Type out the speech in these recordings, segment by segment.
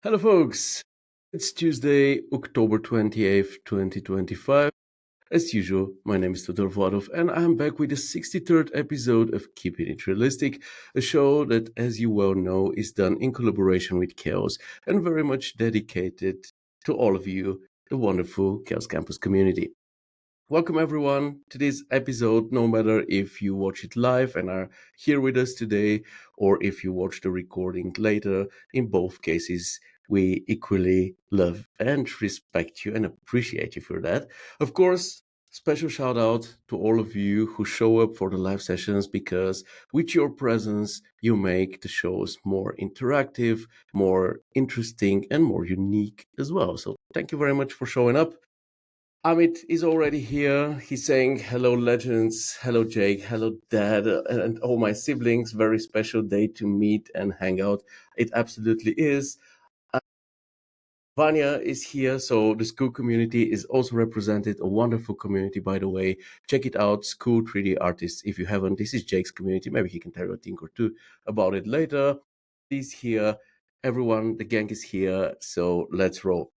Hello, folks. It's Tuesday, October 28th, 2025. As usual, my name is Todor Vladov, and I'm back with the 63rd episode of Keeping It Realistic, a show that, as you well know, is done in collaboration with Chaos and very much dedicated to all of you, the wonderful Chaos Campus community. Welcome, everyone, to this episode, no matter if you watch it live and are here with us today, or if you watch the recording later. In both cases, we equally love and respect you and appreciate you for that. Of course, special shout out to all of you who show up for the live sessions, because with your presence, you make the shows more interactive, more interesting, and more unique as well. So thank you very much for showing up. Amit is already here. He's saying, hello, legends. Hello, Jake. Hello, Dad. And all my siblings. Very special day to meet and hang out. It absolutely is. Uh, Vanya is here. So the school community is also represented. A wonderful community, by the way. Check it out. School 3D Artists. If you haven't, this is Jake's community. Maybe he can tell you a thing or two about it later. He's here. Everyone, the gang is here. So let's roll.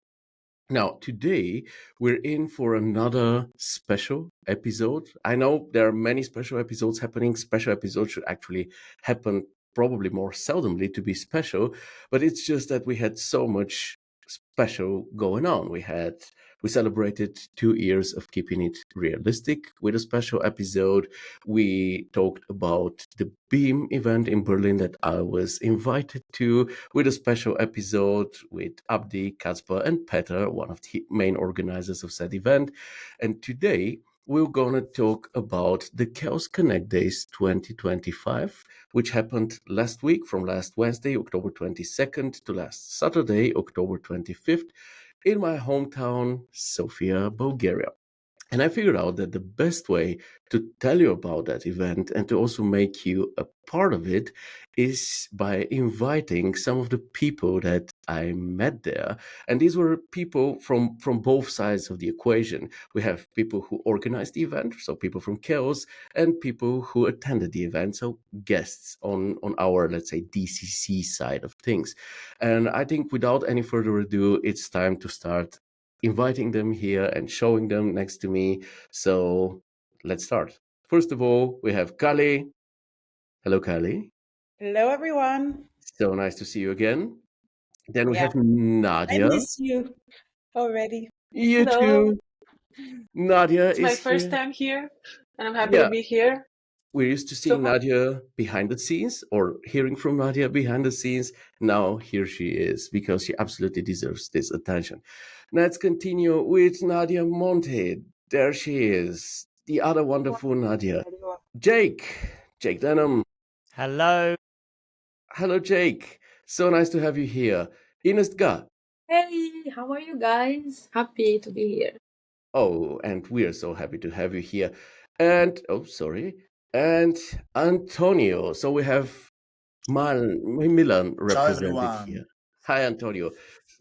Now, today we're in for another special episode. I know there are many special episodes happening. Special episodes should actually happen probably more seldomly to be special, but it's just that we had so much special going on. We celebrated 2 years of keeping it realistic with a special episode. We talked about the Beam event in Berlin that I was invited to with a special episode with Abdi, Kaspar, and Peter, one of the main organizers of said event. And today we're gonna talk about the Chaos Connect Days 2025, which happened last week from last Wednesday, October 22nd, to last Saturday, October 25th, in my hometown, Sofia, Bulgaria. And I figured out that the best way to tell you about that event and to also make you a part of it is by inviting some of the people that I met there. And these were people from both sides of the equation. We have people who organized the event, so people from Chaos, and people who attended the event, so guests on our, let's say, DCC side of things. And I think without any further ado, it's time to start inviting them here and showing them next to me. So let's start. First of all, we have Kali. Hello, Kali. Hello, everyone. So nice to see you again. Then we Yeah, have I Nadia. miss you already. You Hello, too. Nadia it's my is first here. time here, and I'm happy to Yeah, be here. we're used to So, seeing Nadia behind the scenes or hearing from Nadia behind the scenes. Now here she is because she absolutely deserves this attention. Let's continue with Nadia Monte. There she is, the other wonderful Nadia. Jake Denham. Hello. Hello, Jake. So nice to have you here. Ines Dga. Hey, how are you guys? Happy to be here. Oh, and we are so happy to have you here. And, oh, sorry. And Antonio. So we have Milan represented everyone. here. Hi, Antonio.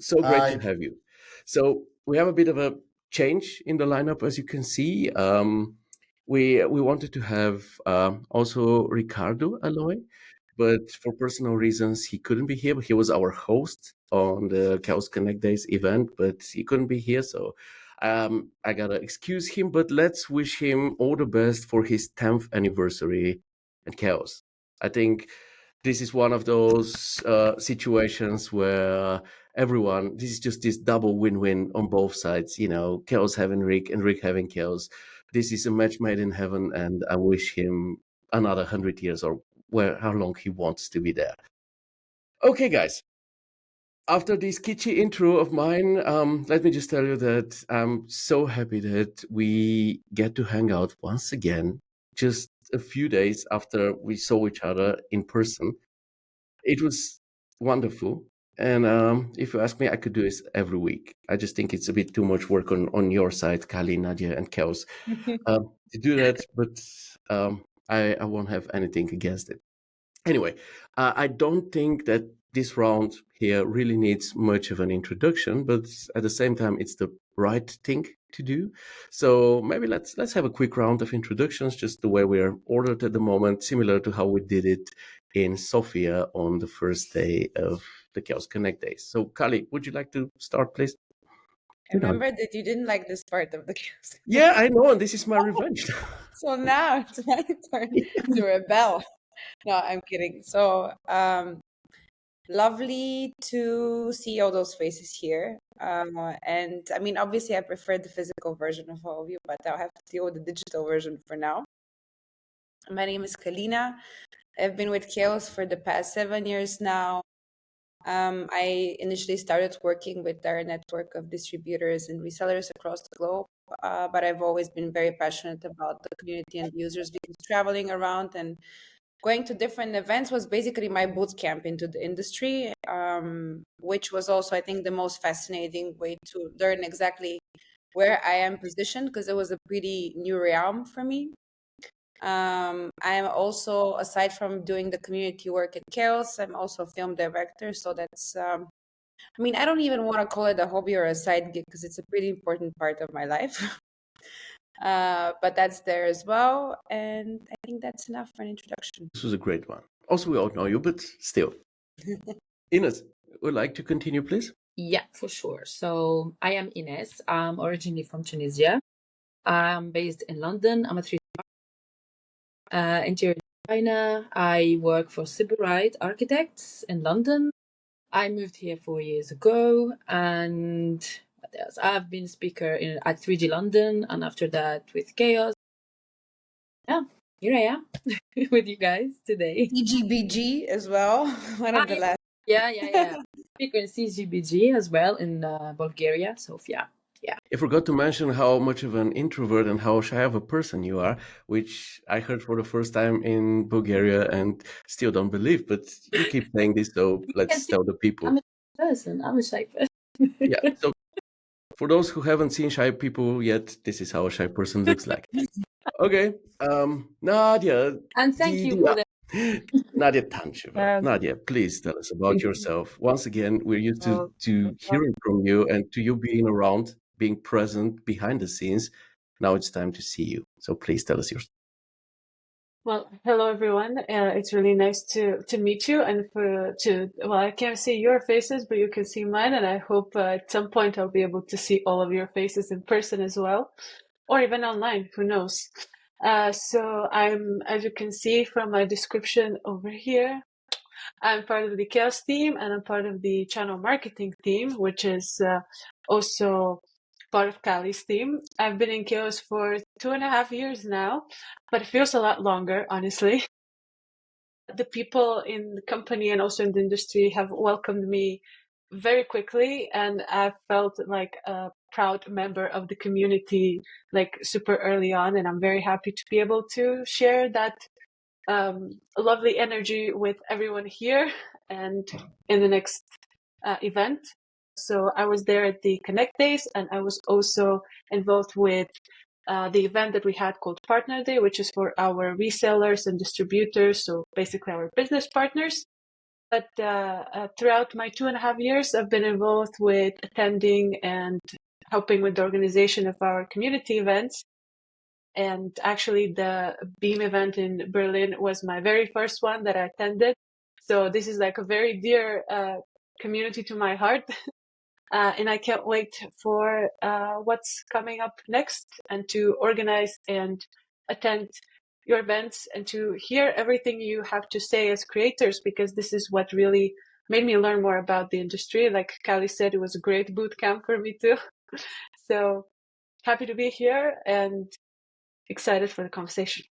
So great to Hi. have you. So we have a bit of a change in the lineup, as you can see. We wanted to have also Ricardo Aloy, but for personal reasons he couldn't be here. But he was our host on the Chaos Connect Days event, but he couldn't be here, so I gotta excuse him. But let's wish him all the best for his 10th anniversary at Chaos. I think this is one of those situations where everyone, this is just this double win-win on both sides. You know, Chaos having Rick and Rick having Chaos. This is a match made in heaven, and I wish him another 100 years or how long he wants to be there. Okay, guys. After this kitschy intro of mine, let me just tell you that I'm so happy that we get to hang out once again, just a few days after we saw each other in person. It was wonderful. And if you ask me, I could do this every week. I just think it's a bit too much work on your side, Kali, Nadia, and Kels, to do that. But I won't have anything against it. Anyway, I don't think that this round here really needs much of an introduction, but at the same time, it's the right thing to do. So maybe let's have a quick round of introductions, just the way we're ordered at the moment, similar to how we did it in Sofia on the first day of the Chaos Connect days. So, Kali, would you like to start, please? I remember that you didn't like this part of the chaos. Yeah, I know, and this is my revenge. So now it's my turn to rebel. No, I'm kidding. So, lovely to see all those faces here. And I mean, obviously, I prefer the physical version of all of you, but I'll have to deal with the digital version for now. My name is Kalina. I've been with Chaos for the past 7 years now. I initially started working with our network of distributors and resellers across the globe, but I've always been very passionate about the community and users because traveling around and going to different events was basically my boot camp into the industry, which was also, I think, the most fascinating way to learn exactly where I am positioned because it was a pretty new realm for me. I am also, aside from doing the community work at Chaos, I'm also a film director. So that's, I mean, I don't even want to call it a hobby or a side gig because it's a pretty important part of my life. But that's there as well. And I think that's enough for an introduction. This was a great one. Also, we all know you, but still. Ines, would like to continue, please? Yeah, for sure. So I am Ines. I'm originally from Tunisia. I'm based in London. I'm a interior designer. I work for Siberite Architects in London. I moved here 4 years ago, and what else? I've been a speaker at 3G London, and after that with Chaos. Yeah, here I am with you guys today. CGBG as well, one of the last. Yeah. Speaker in CGBG as well in Bulgaria, Sofia. Yeah. I forgot to mention how much of an introvert and how shy of a person you are, which I heard for the first time in Bulgaria and still don't believe, but you keep saying this, so let's tell the people. I'm a person. I'm a shy person. Yeah, so for those who haven't seen shy people yet, this is how a shy person looks like. Okay, Nadia. And thank you for that. Nadia Tancheva. Nadia, please tell us about yourself. Once again, we're used to hearing from you and to you being around, being present behind the scenes. Now it's time to see you. So please tell us your story. Well, hello everyone. It's really nice to meet you and I can't see your faces, but you can see mine, and I hope at some point I'll be able to see all of your faces in person as well, or even online, who knows. So I'm, as you can see from my description over here, I'm part of the Chaos team and I'm part of the channel marketing team, which is also part of Kali's team. I've been in Chaos for 2.5 years now, but it feels a lot longer, honestly. The people in the company and also in the industry have welcomed me very quickly, and I felt like a proud member of the community, like super early on, and I'm very happy to be able to share that lovely energy with everyone here and in the next event. So I was there at the Connect Days, and I was also involved with the event that we had called Partner Day, which is for our resellers and distributors, so basically our business partners. But throughout my 2.5 years, I've been involved with attending and helping with the organization of our community events. And actually, the Beam event in Berlin was my very first one that I attended. So this is like a very dear community to my heart. And I can't wait for what's coming up next and to organize and attend your events and to hear everything you have to say as creators, because this is what really made me learn more about the industry. Like Kali said, it was a great boot camp for me too. So happy to be here and excited for the conversation.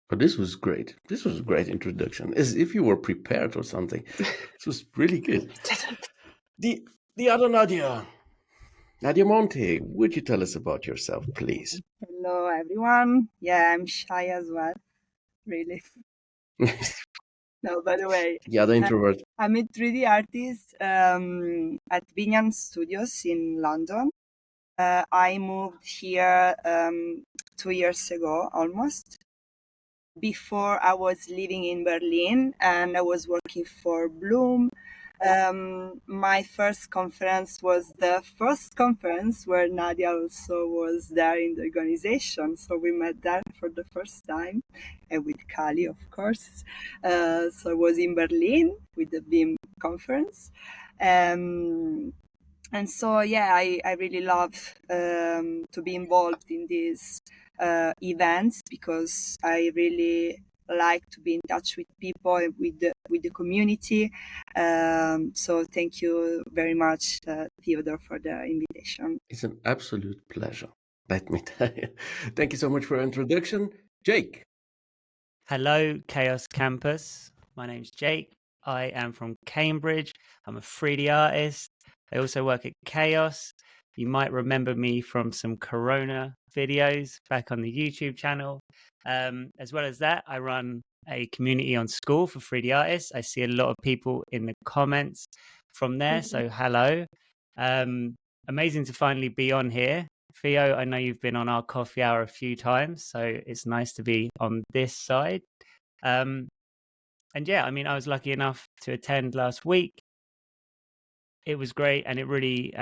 But this was great. This was a great introduction, as if you were prepared or something. This was really good. The other Nadia, Nadia Monte, would you tell us about yourself, please? Hello, everyone. Yeah, I'm shy as well. Really. No, by the way. The other introvert. I'm a 3D artist at Binyan Studios in London. I moved here 2 years ago, almost. Before I was living in Berlin and I was working for Bloom. My first conference was the first conference where Nadia also was there in the organization. So we met there for the first time, and with Kali, of course. So I was in Berlin with the BIM conference. And so, yeah, I really love to be involved in these events because I really like to be in touch with people and with the community. So thank you very much, Theodore, for the invitation. It's an absolute pleasure. Let me tell you. Thank you so much for your introduction. Jake. Hello, Chaos Campus. My name's Jake. I am from Cambridge. I'm a 3D artist. I also work at Chaos. You might remember me from some Corona videos back on the YouTube channel. As well as that, I run a community on School for 3D artists. I see a lot of people in the comments from there. So hello. Amazing to finally be on here. Theo, I know you've been on our coffee hour a few times, so it's nice to be on this side. And yeah, I mean, I was lucky enough to attend last week. It was great, and it really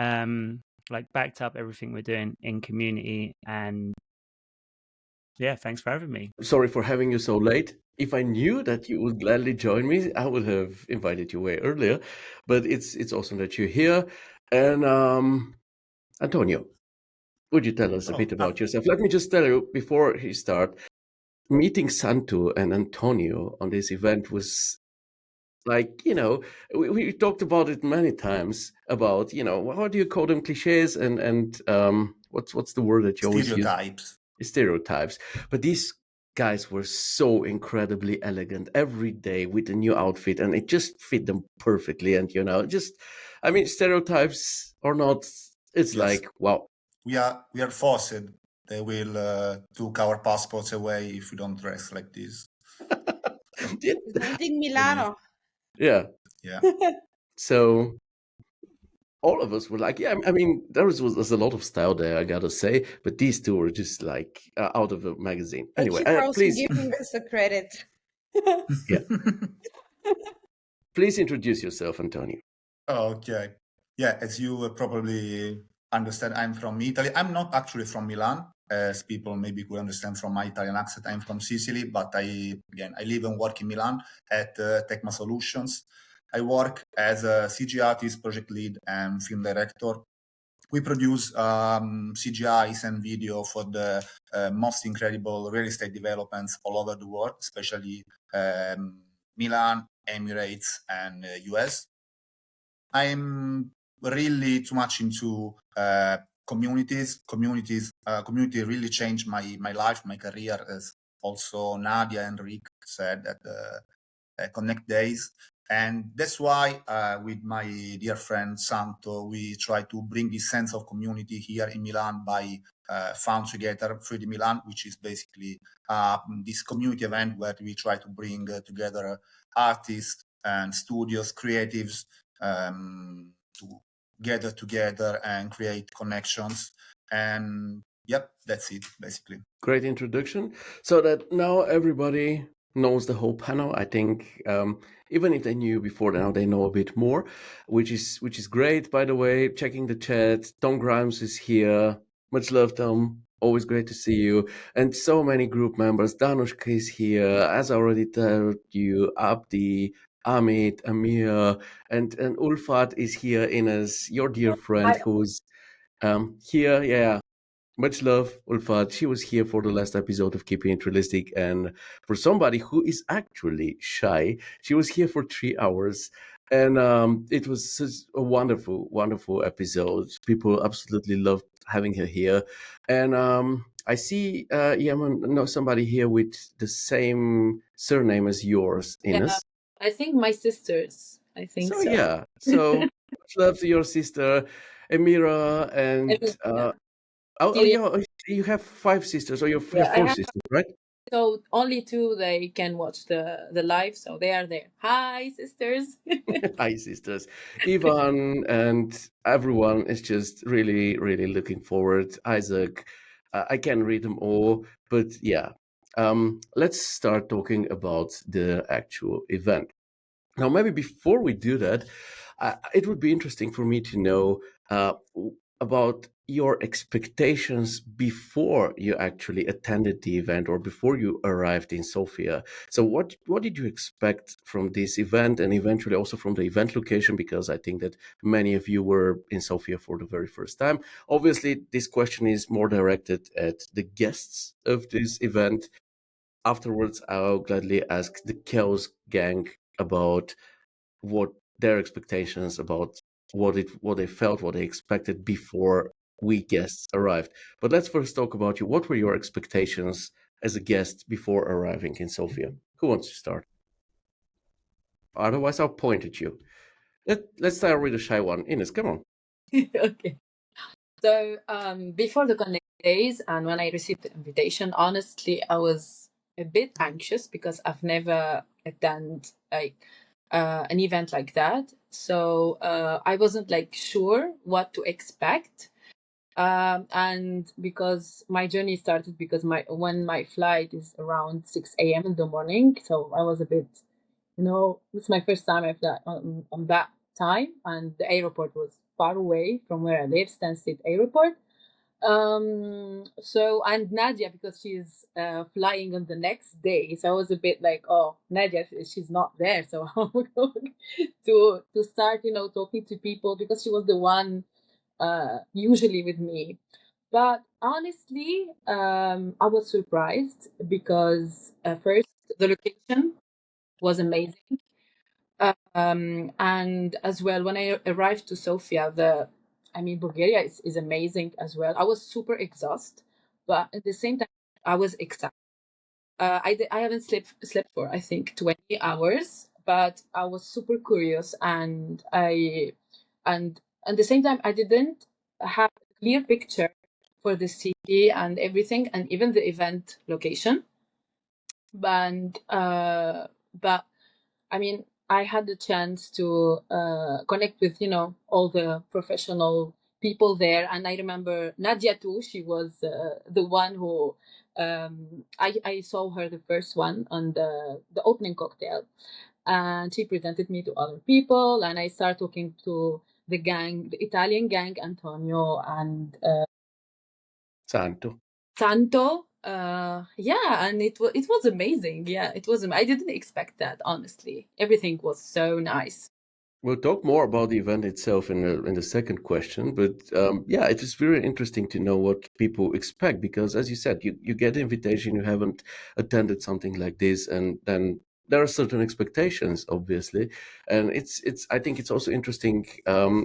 like backed up everything we're doing in community. And yeah, thanks for having me. Sorry for having you so late. If I knew that you would gladly join me, I would have invited you way earlier. But it's awesome that you're here. And Antonio, would you tell us a bit about yourself? Let me just tell you before he start, meeting Santo and Antonio on this event was like, we talked about it many times about, how do you call them, cliches and what's the word that you always use? Stereotypes. But these guys were so incredibly elegant every day with a new outfit, and it just fit them perfectly. And stereotypes or not, it's like, wow. We are forced. They will took our passports away if we don't dress like this. Presenting Milano. Yeah. So all of us were like, yeah, I mean, there's a lot of style there, I gotta say, but these two were just like out of a magazine. Anyway, Thank you for also please giving us the credit. yeah. Please introduce yourself, Antonio. Okay. Yeah, as you probably understand, I'm from Italy. I'm not actually from Milan, as people maybe could understand from my Italian accent. I'm from Sicily, but I live and work in Milan at Tecma Solutions. I work as a CG artist, project lead, and film director. We produce CGIs and video for the most incredible real estate developments all over the world, especially Milan, Emirates, and US. I'm really too much into communities. Community really changed my life, my career, as also Nadia and Rick said at the Connect Days. And that's why with my dear friend Santo, we try to bring this sense of community here in Milan by Found Together 3D Milan, which is basically this community event where we try to bring together artists and studios, creatives, to gather together and create connections. And yep, that's it basically. Great introduction. So that now everybody knows the whole panel. I think even if they knew before, now they know a bit more, which is great. By the way, checking the chat, Tom Grimes is here. Much love, Tom. Always great to see you. And so many group members. Danushka is here. As I already told you, Abdi, Amit, Amir, and Ulfat is here. Ines, your dear friend, who's here. Yeah. Much love, Ulfat. She was here for the last episode of Keeping It Realistic. And for somebody who is actually shy, she was here for 3 hours. And it was such a wonderful, wonderful episode. People absolutely loved having her here. And I see somebody here with the same surname as yours, Ines. Yeah, I think my sisters. I think so. Yeah. So much love to your sister, Emira, and you have 5 sisters, or you have 4 sisters, right? So only 2 they can watch the live, so they are there. Hi, sisters. Hi, sisters. Ivan and everyone is just really, really looking forward. Isaac, I can read them all, but yeah. Let's start talking about the actual event. Now, maybe before we do that, it would be interesting for me to know about your expectations before you actually attended the event or before you arrived in Sofia. So what did you expect from this event and eventually also from the event location? Because I think that many of you were in Sofia for the very first time. Obviously, this question is more directed at the guests of this event. Afterwards, I'll gladly ask the Chaos Gang about what their expectations about what they felt, what they expected before we guests arrived. But let's first talk about you. What were your expectations as a guest before arriving in Sofia? Who wants to start? Otherwise, I'll point at you. Let's start with the shy one. Ines, come on. Okay. So before the Connect days and when I received the invitation, honestly, I was a bit anxious because I've never attended like an event like that. So I wasn't like sure what to expect. And because my journey started because when my flight is around 6 a.m. in the morning, so I was a bit, it's my first time I fly on that time, and the airport was far away from where I live, Stansted Airport. So and Nadia, because she's flying on the next day, so I was a bit like, oh, Nadia, she's not there, so how am I going to start, talking to people, because she was the one usually with me. But honestly, I was surprised because first the location was amazing, and as well when I arrived to Sofia, Bulgaria is amazing as well. I was super exhausted, but at the same time I was excited. I haven't slept for I think 20 hours, but I was super curious, and at the same time I didn't have a clear picture for the city and everything, and even the event location. But I had the chance to connect with all the professional people there, and I remember Nadia too. She was the one who I saw her the first one on the opening cocktail, and she presented me to other people, and I started talking to the gang, the Italian gang, Antonio and Santo. Santo. Yeah, and it was amazing. Yeah, it was. I didn't expect that, honestly. Everything was so nice. We'll talk more about the event itself in the second question, but yeah, it is very interesting to know what people expect because, as you said, you get an invitation, you haven't attended something like this, and then there are certain expectations, obviously, and it's. I think it's also interesting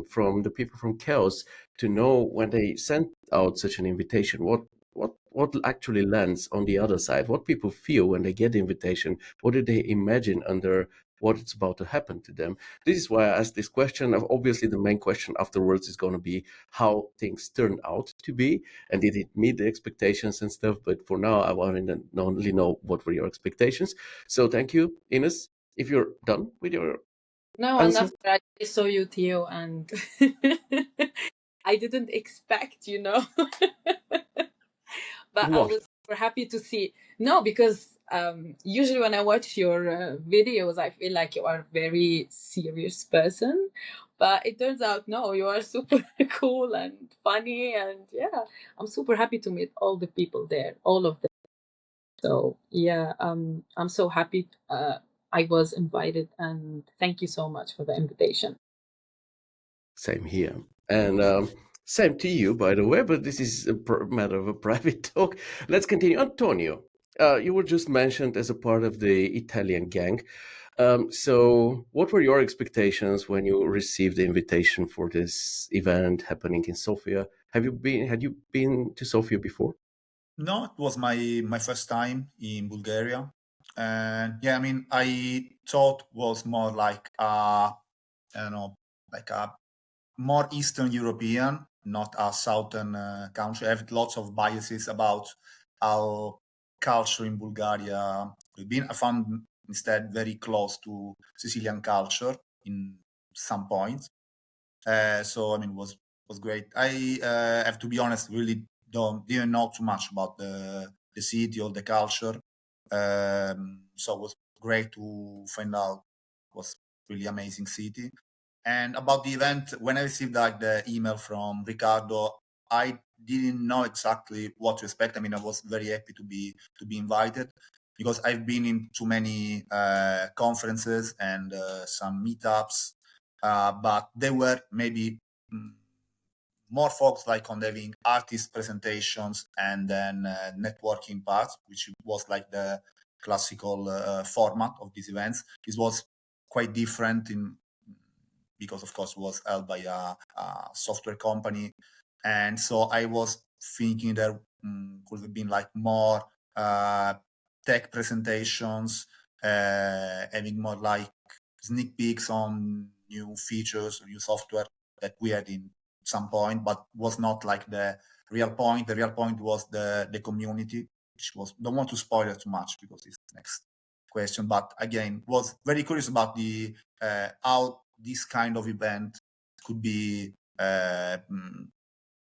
from the people from Chaos to know when they send out such an invitation, what actually lands on the other side, what people feel when they get the invitation, what do they imagine under what it's about to happen to them. This is why I asked this question. Obviously, the main question afterwards is going to be how things turned out to be and did it meet the expectations and stuff. But for now, I want to only know what were your expectations. So thank you, Ines. If you're done with your No, and answer, after I saw you, Theo, and I didn't expect, but I what? was super happy to see. No, because usually when I watch your videos, I feel like you are a very serious person. But it turns out, no, you are super cool and funny. And yeah, I'm super happy to meet all the people there, all of them. So yeah, I'm so happy I was invited. And thank you so much for the invitation. Same here. And same to you, by the way, but this is a matter of a private talk. Let's continue. Antonio, you were just mentioned as a part of the Italian gang. So, what were your expectations when you received the invitation for this event happening in Sofia? Had you been to Sofia before? No, it was my first time in Bulgaria, and yeah, I thought was more like I don't know, like a more Eastern European, not a Southern country. I have lots of biases about how culture in Bulgaria could be. I found instead very close to Sicilian culture in some points. So was great. I have to be honest, really didn't know too much about the city or the culture. So it was great to find out. It was really amazing city. And about the event, when I received like the email from Ricardo, I didn't know exactly what to expect. I mean, I was very happy to be invited because I've been in too many conferences and some meetups, but they were maybe more focused like on having artist presentations and then networking parts, which was like the classical format of these events. This was quite different because of course it was held by a software company, and so I was thinking there could have been like more tech presentations, having more like sneak peeks on new features, new software that we had in some point, but was not like the real point. The real point was the community, which was, don't want to spoil it too much because it's the next question, but again, was very curious about the how this kind of event could be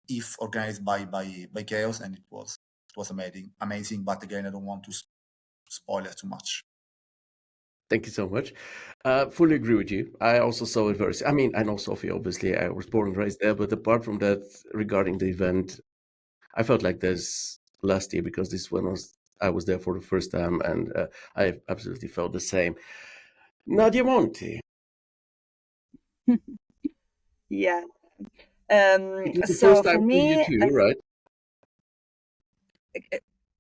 if organized by Chaos, and it was amazing. But again, I don't want to spoil it too much. Thank you so much. Fully agree with you. I also saw it very. I mean, I know Sofia. Obviously, I was born and raised there. But apart from that, regarding the event, I felt like this last year because this one I was there for the first time, and I absolutely felt the same. Nadia Monte. Yeah. It was the So first for time for you me, too, right?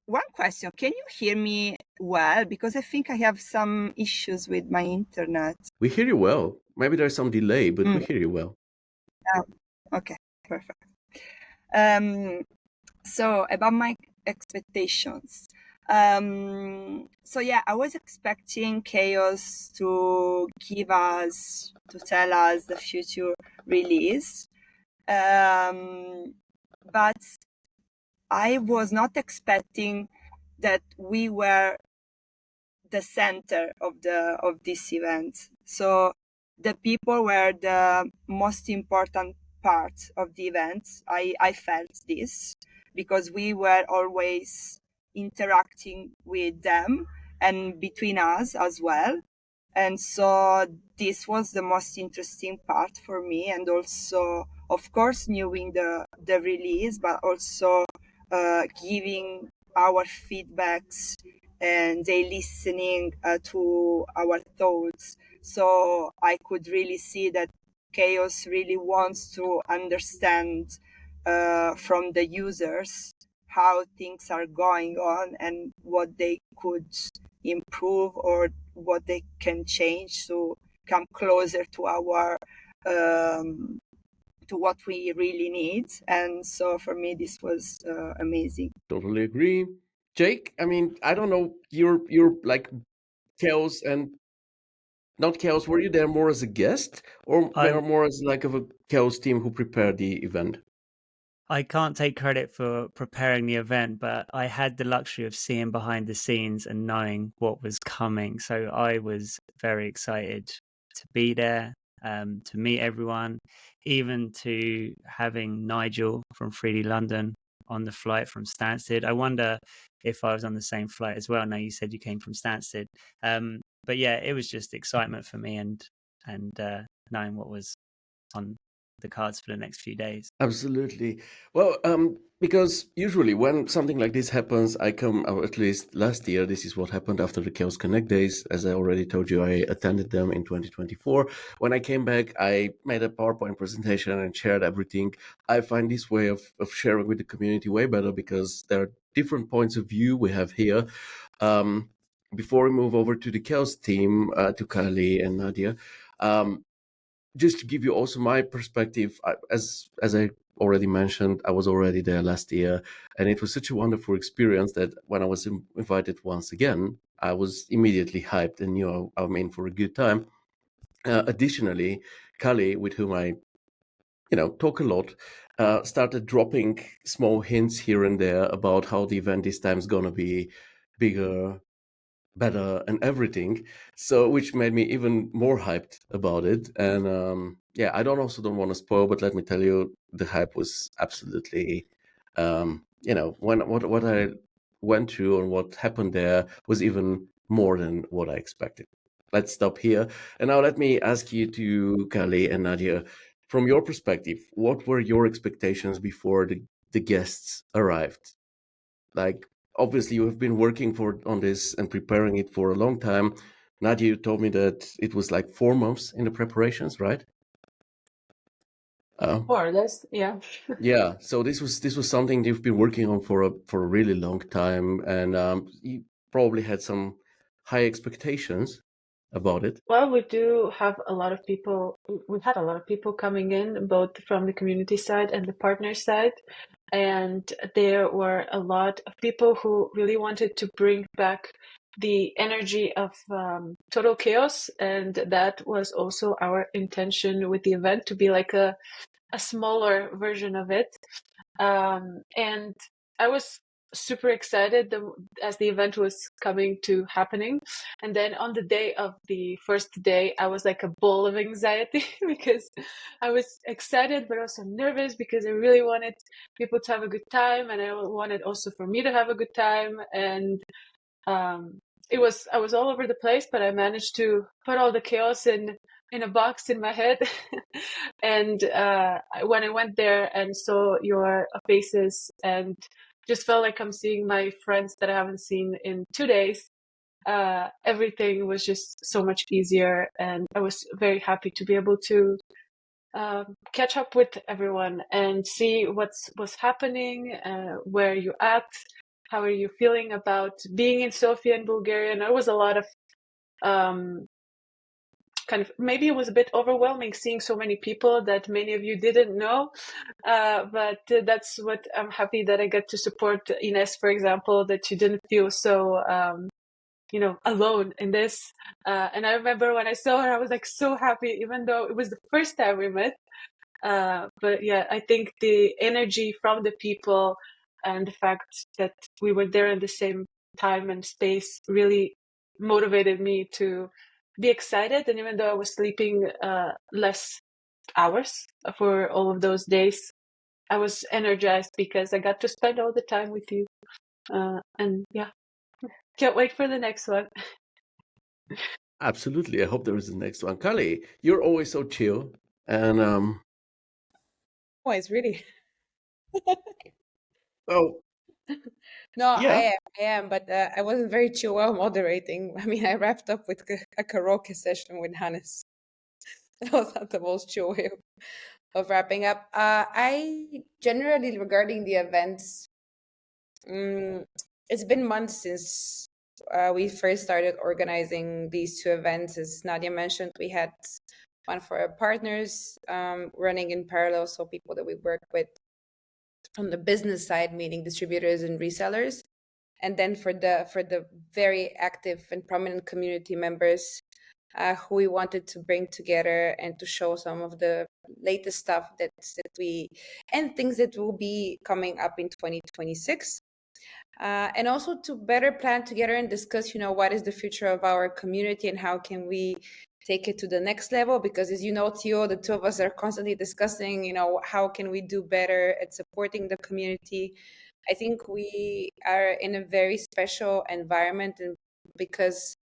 one question: can you hear me well? Because I think I have some issues with my internet. We hear you well. Maybe there's some delay, but we hear you well. Okay, perfect. So about my expectations. So yeah, I was expecting Chaos to tell us the future release. But I was not expecting that we were the center of this event. So the people were the most important part of the event. I felt this because we were always interacting with them and between us as well. And so this was the most interesting part for me, and also of course knowing the release, but also giving our feedbacks and they listening to our thoughts. So I could really see that Chaos really wants to understand from the users how things are going on and what they could improve or what they can change to come closer to our to what we really need. And so for me this was amazing. Totally agree. Jake, I mean, I don't know, you're like Chaos and not Chaos. Were you there more as a guest or more as like of a Chaos team who prepared the event? I can't take credit for preparing the event, but I had the luxury of seeing behind the scenes and knowing what was coming. So I was very excited to be there, to meet everyone, even to having Nigel from 3D London on the flight from Stansted. I wonder if I was on the same flight as well. Now you said you came from Stansted. But yeah, it was just excitement for me and knowing what was on the cards for the next few days. Absolutely. Well, because usually when something like this happens, I come, or at least last year, this is what happened after the Chaos Connect days. As I already told you, I attended them in 2024. When I came back, I made a PowerPoint presentation and shared everything. I find this way of sharing with the community way better because there are different points of view we have here. Before we move over to the Chaos team, to Kali and Nadia, just to give you also my perspective, as I already mentioned, I was already there last year, and it was such a wonderful experience that when I was invited once again, I was immediately hyped and knew I'm in for a good time. Additionally, Kali, with whom I talk a lot, started dropping small hints here and there about how the event this time is going to be bigger, better, and everything, so which made me even more hyped about it. And yeah, I don't want to spoil, but let me tell you, the hype was absolutely what I went through and what happened there was even more than what I expected. Let's stop here, and now let me ask you to Kali and Nadia, from your perspective, what were your expectations before the guests arrived? Like, obviously, you have been working on this and preparing it for a long time. Nadia, you told me that it was like 4 months in the preparations, right? More or less, yeah. Yeah. So this was something you've been working on for a really long time, and you probably had some high expectations about it. Well, we do have a lot of people. We had a lot of people coming in, both from the community side and the partner side. And there were a lot of people who really wanted to bring back the energy of total chaos. And that was also our intention with the event, to be like a smaller version of it. And I was super excited as the event was coming to happening. And then on the day of the first day, I was like a ball of anxiety because I was excited, but also nervous because I really wanted people to have a good time. And I wanted also for me to have a good time. And I was all over the place, but I managed to put all the chaos in a box in my head. And when I went there and saw your faces and just felt like I'm seeing my friends that I haven't seen in 2 days, everything was just so much easier. And I was very happy to be able to catch up with everyone and see what's happening, where you're at, how are you feeling about being in Sofia in Bulgaria. And there was a lot of kind of, maybe it was a bit overwhelming seeing so many people that many of you didn't know, but that's what I'm happy that I get to support Ines, for example, that she didn't feel so alone in this. And I remember when I saw her, I was like so happy, even though it was the first time we met. But yeah, I think the energy from the people and the fact that we were there in the same time and space really motivated me to be excited. And even though I was sleeping less hours for all of those days, I was energized because I got to spend all the time with you. And yeah, can't wait for the next one. Absolutely. I hope there is the next one. Kali, you're always so chill, and Always, really. oh No, yeah, I am, but I wasn't very chill while moderating. I mean, I wrapped up with a karaoke session with Hannes. That was not the most chill way of wrapping up. I generally, regarding the events, it's been months since we first started organizing these two events. As Nadia mentioned, we had one for our partners running in parallel, so people that we work with from the business side, meaning distributors and resellers, and then for the very active and prominent community members who we wanted to bring together and to show some of the latest stuff that we and things that will be coming up in 2026. And also to better plan together and discuss, what is the future of our community and how can we take it to the next level? Because as you know, Theo, the two of us are constantly discussing, how can we do better at supporting the community? I think we are in a very special environment, and because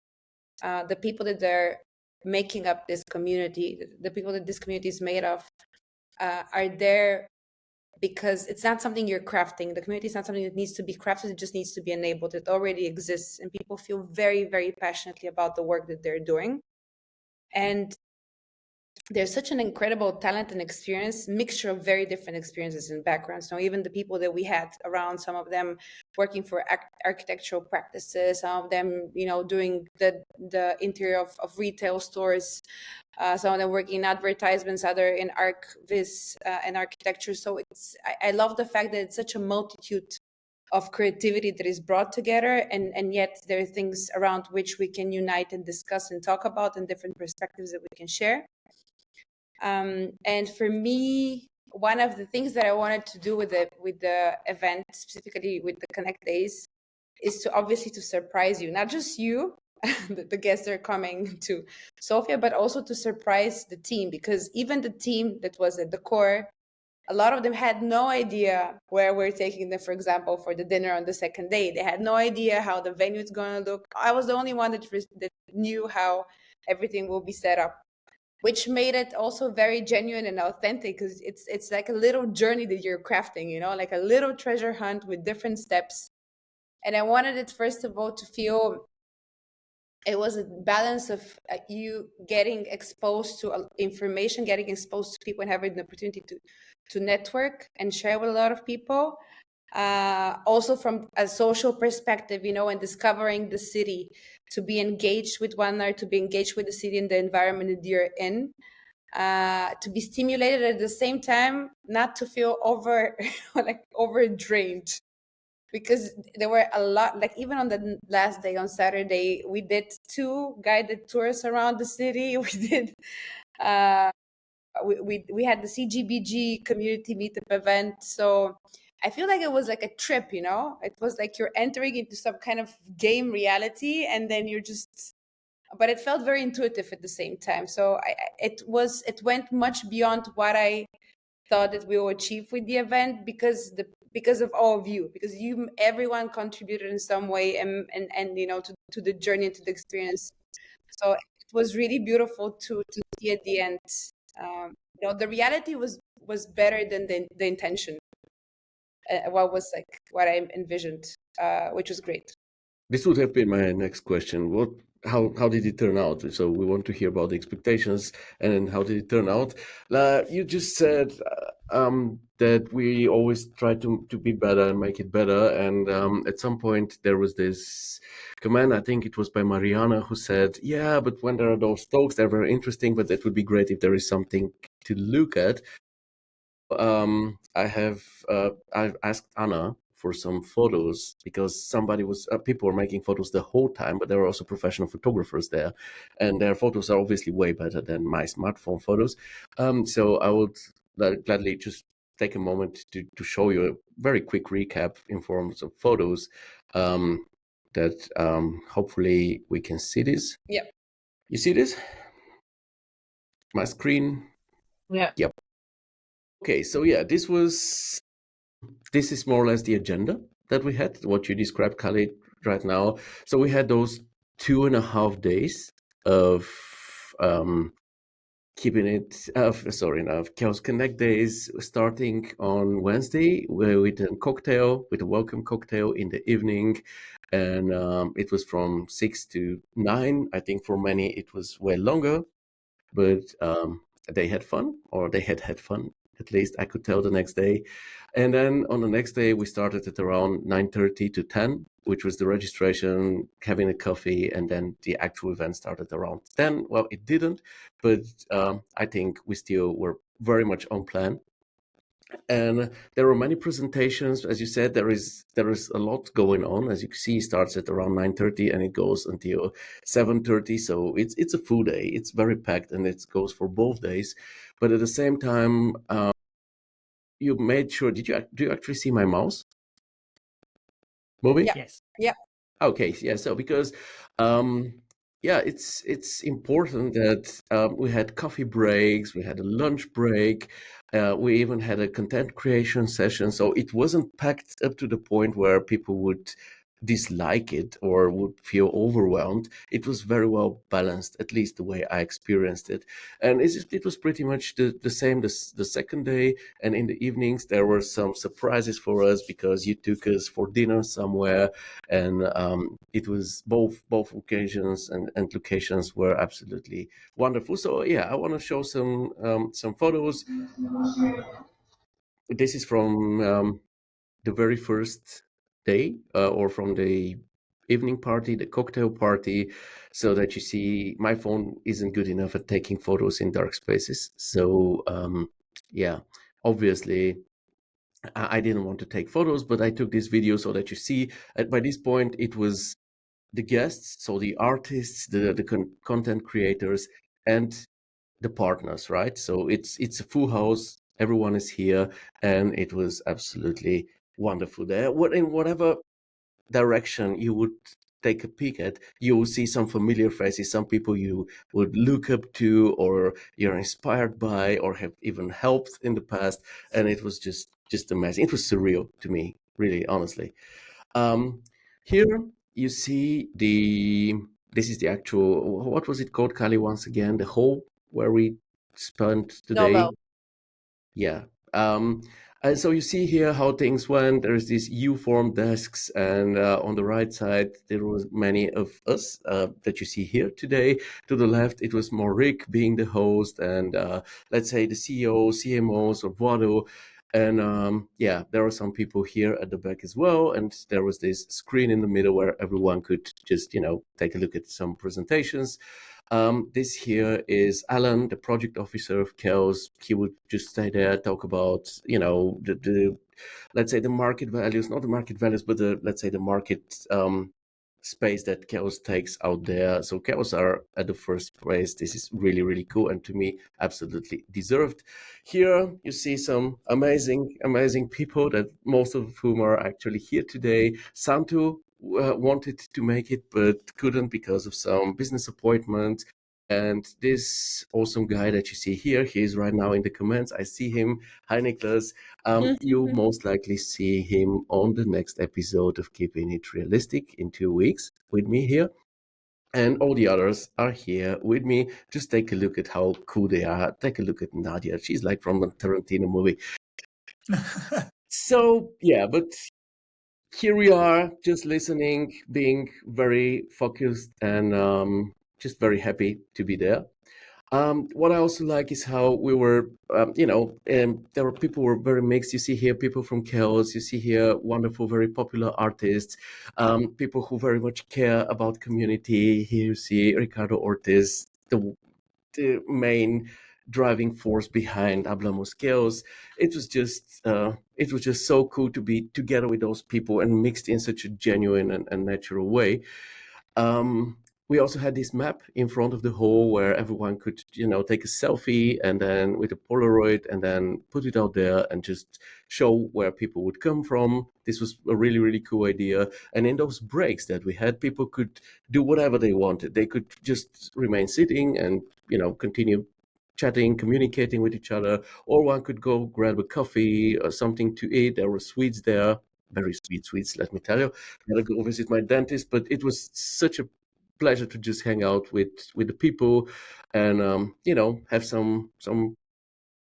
the people that are making up this community, the people that this community is made of, are there because it's not something you're crafting. The community is not something that needs to be crafted. It just needs to be enabled. It already exists, and people feel very, very passionately about the work that they're doing. And there's such an incredible talent and experience, mixture of very different experiences and backgrounds. Now, even the people that we had around, some of them working for architectural practices, some of them, doing the interior of retail stores, some of them working in advertisements, other in archviz and architecture. So I love the fact that it's such a multitude of creativity that is brought together, and yet there are things around which we can unite and discuss and talk about, and different perspectives that we can share. And for me, one of the things that I wanted to do with the event, specifically with the Connect Days, is to obviously to surprise you, not just you, the guests that are coming to Sofia, but also to surprise the team, because even the team that was at the core, a lot of them had no idea where we're taking them. For example, for the dinner on the second day, they had no idea how the venue is going to look. I was the only one that knew how everything will be set up. which made it also very genuine and authentic, because it's like a little journey that you're crafting, you know, like a little treasure hunt with different steps. And I wanted it, first of all, to feel it was a balance of you getting exposed to information, getting exposed to people, and having the opportunity to network and share with a lot of people. Also from a social perspective, you know, and discovering the city, to be engaged with one another, to be engaged with the city and the environment that you're in, to be stimulated at the same time, not to feel over drained, because there were a lot, like even on the last day, on Saturday, we did 2 guided tours around the city. We did uh we had the CGBG community meetup event. So I feel like it was like a trip, you know, it was like you're entering into some kind of game reality, and then you're just, but it felt very intuitive at the same time. So it went much beyond what I thought that we will achieve with the event, because of all of you, because everyone contributed in some way, and you know, to the journey, to the experience. So it was really beautiful to see at the end. You know, the reality was better than the intention. What I envisioned, which was great. This would have been my next question. How did it turn out? So we want to hear about the expectations and how did it turn out? You just said that we always try to be better and make it better. And at some point there was this comment, I think it was by Mariana, who said, "Yeah, but when there are those talks, they're very interesting, but it would be great if there is something to look at." I've asked Anna for some photos, because people were making photos the whole time, but there were also professional photographers there, and their photos are obviously way better than my smartphone photos. So I would gladly just take a moment to show you a very quick recap in forms of photos, that hopefully we can see this. Yeah. You see this? My screen? Yeah. Yep. Okay, so yeah, this is more or less the agenda that we had, what you described, Khalid, right now. So we had those 2.5 days of Chaos Connect days, starting on Wednesday with a welcome cocktail in the evening. And it was from 6 to 9. I think for many it was way longer, but they had fun, or they had fun. At least I could tell the next day. And then on the next day, we started at around 9:30 to 10, which was the registration, having a coffee, and then the actual event started around 10. Well, it didn't, but I think we still were very much on plan. And there were many presentations. As you said, there is a lot going on. As you can see, it starts at around 9:30 and it goes until 7:30. So it's a full day. It's very packed, and it goes for both days. But at the same time, you made sure. Do you actually see my mouse moving? Yeah. Yes. Yeah. Okay, yeah. So because yeah, it's important that we had coffee breaks, we had a lunch break, we even had a content creation session. So it wasn't packed up to the point where people would dislike it or would feel overwhelmed. It was very well balanced, at least the way I experienced it. And it was pretty much the same the second day. And in the evenings, there were some surprises for us, because you took us for dinner somewhere, and it was both occasions and locations were absolutely wonderful. So yeah, I want to show some photos. This is from the very first day, or from the evening party, the cocktail party, so that you see my phone isn't good enough at taking photos in dark spaces. So yeah, obviously I didn't want to take photos, but I took this video so that you see. By this point, it was the guests, so the artists, the content creators, and the partners, right? So it's a full house. Everyone is here, and it was absolutely wonderful there. In whatever direction you would take a peek at, you will see some familiar faces, some people you would look up to, or you're inspired by, or have even helped in the past. And it was just amazing. It was surreal to me, really, honestly. Here you see this is the actual, what was it called, Kali, once again? The whole where we spent the day. Normal. Yeah. Um, and so you see here how things went. There's these U-form desks, and on the right side there was many of us that you see here today. To the left, it was more Rick being the host, and let's say the CEO, CMOs of Vado. And yeah, there are some people here at the back as well. And there was this screen in the middle where everyone could just, take a look at some presentations. This here is Alan, the project officer of Chaos. He would just stay there, talk about, the let's say the market values, not the market values, but let's say the market space that Chaos takes out there. So Chaos are at the first place. This is really, really cool, and to me, absolutely deserved. Here you see some amazing, amazing people that most of whom are actually here today. Santu wanted to make it but couldn't because of some business appointment. And this awesome guy that you see here, he is right now in the comments. I see him. Hi, Nicholas. You most likely see him on the next episode of Keeping It Realistic in 2 weeks with me here. And all the others are here with me. Just take a look at how cool they are. Take a look at Nadia. She's like from the Tarantino movie. So, yeah, but here we are, just listening, being very focused, and just very happy to be there. What I also like is how we were, there were people who were very mixed. You see here people from Chaos, you see here wonderful, very popular artists, people who very much care about community. Here you see Ricardo Ortiz, the main driving force behind Hablamos Chaos. It was just so cool to be together with those people and mixed in such a genuine and natural way. Um, we also had this map in front of the hall where everyone could, take a selfie and then with a Polaroid and then put it out there and just show where people would come from. This was a really, really cool idea. And in those breaks that we had, people could do whatever they wanted. They could just remain sitting and, continue chatting, communicating with each other, or one could go grab a coffee or something to eat. There were sweets there, very sweet sweets, let me tell you. I had to go visit my dentist, but it was such a pleasure to just hang out with the people and have some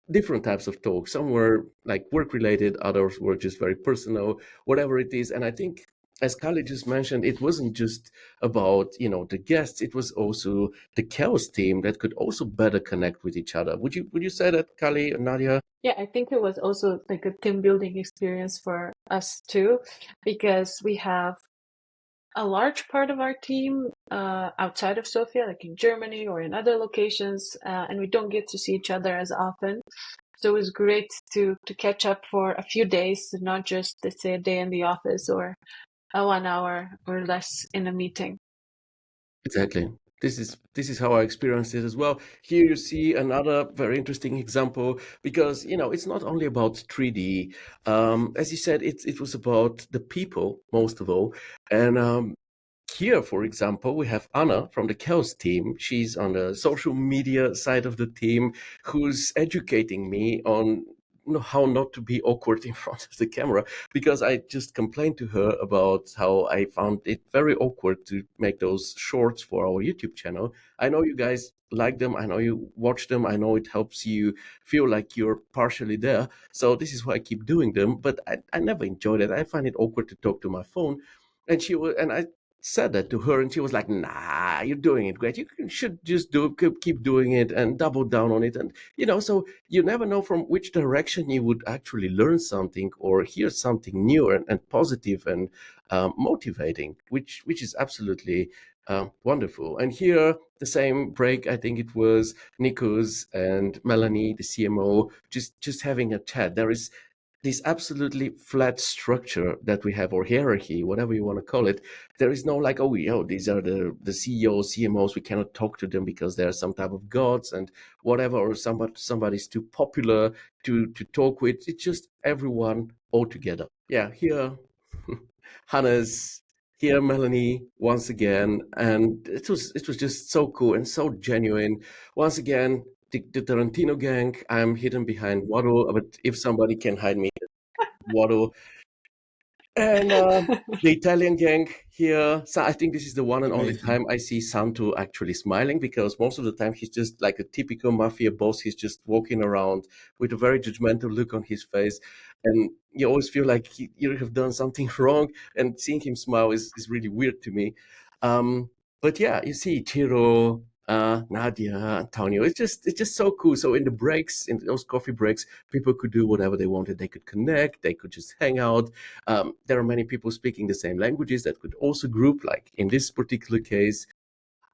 different types of talks. Some were like work related, others were just very personal, whatever it is. And I think, as Kali just mentioned, it wasn't just about the guests, it was also the Chaos team that could also better connect with each other. Would you say that, Kali and Nadia? Yeah, I think it was also like a team building experience for us too, because we have a large part of our team outside of Sofia, like in Germany or in other locations, and we don't get to see each other as often. So it was great to catch up for a few days, not just, let's say, a day in the office or a 1 hour or less in a meeting. Exactly. This is how I experienced it as well. Here you see another very interesting example because it's not only about 3D. As you said, it was about the people most of all, and here, for example, we have Anna from the Chaos team. She's on the social media side of the team, who's educating me on how not to be awkward in front of the camera, because I just complained to her about how I found it very awkward to make those shorts for our YouTube channel. I know you guys like them. I know you watch them. I know it helps you feel like you're partially there. So this is why I keep doing them. But I never enjoyed it. I find it awkward to talk to my phone. And I said that to her, and she was like, "Nah, you're doing it great. You should just keep doing it and double down on it." And so you never know from which direction you would actually learn something or hear something new and positive and motivating, which is absolutely wonderful. And here, the same break, I think it was Nikos and Melanie, the CMO, just having a chat. There is this absolutely flat structure that we have, or hierarchy, whatever you want to call it. There is no like, oh, these are the CEOs, CMOs. We cannot talk to them because they're some type of gods and whatever, or somebody's too popular to talk with. It's just everyone all together. Yeah, here, Hannes, here, Melanie, once again, and it was just so cool and so genuine. Once again, the Tarantino gang. I'm hidden behind Waddle, but if somebody can hide me, Waddle. And the Italian gang here. So I think this is the one and only Amazing. time I see Santo actually smiling, because most of the time he's just like a typical mafia boss. He's just walking around with a very judgmental look on his face. And you always feel like you have done something wrong. And seeing him smile is really weird to me. But yeah, you see Tiro, Nadia, Antonio. It's just so cool. So in the breaks, in those coffee breaks, people could do whatever they wanted. They could connect. They could just hang out. There are many people speaking the same languages that could also group, like in this particular case.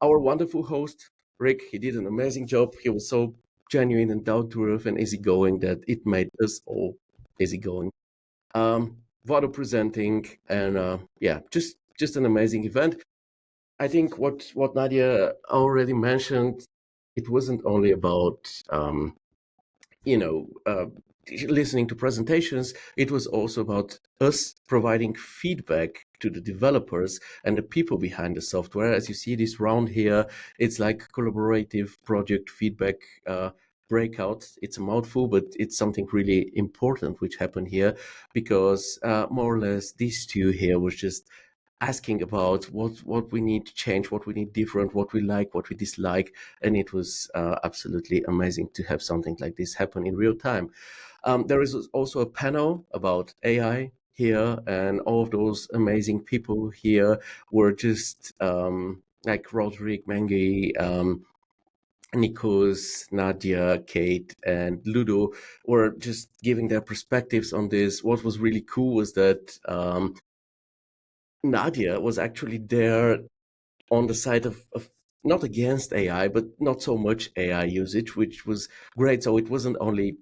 Our wonderful host, Rick, he did an amazing job. He was so genuine and down to earth and easygoing that it made us all easygoing. Vado presenting, and yeah, just an amazing event. I think what Nadia already mentioned, it wasn't only about you know, listening to presentations, it was also about us providing feedback to the developers and the people behind the software. As you see this round here, it's like collaborative project feedback breakout. It's a mouthful, but it's something really important which happened here, because more or less these two here was just asking about what we need to change, what we need different, what we like, what we dislike, and it was absolutely amazing to have something like this happen in real time. There is also a panel about AI here, and all of those amazing people here were just like Roderick, Mengi, Nikos, Nadia, Kate, and Ludo were just giving their perspectives on this. What was really cool was that Nadia was actually there on the side of not against AI, but not so much AI usage, which was great. So it wasn't only,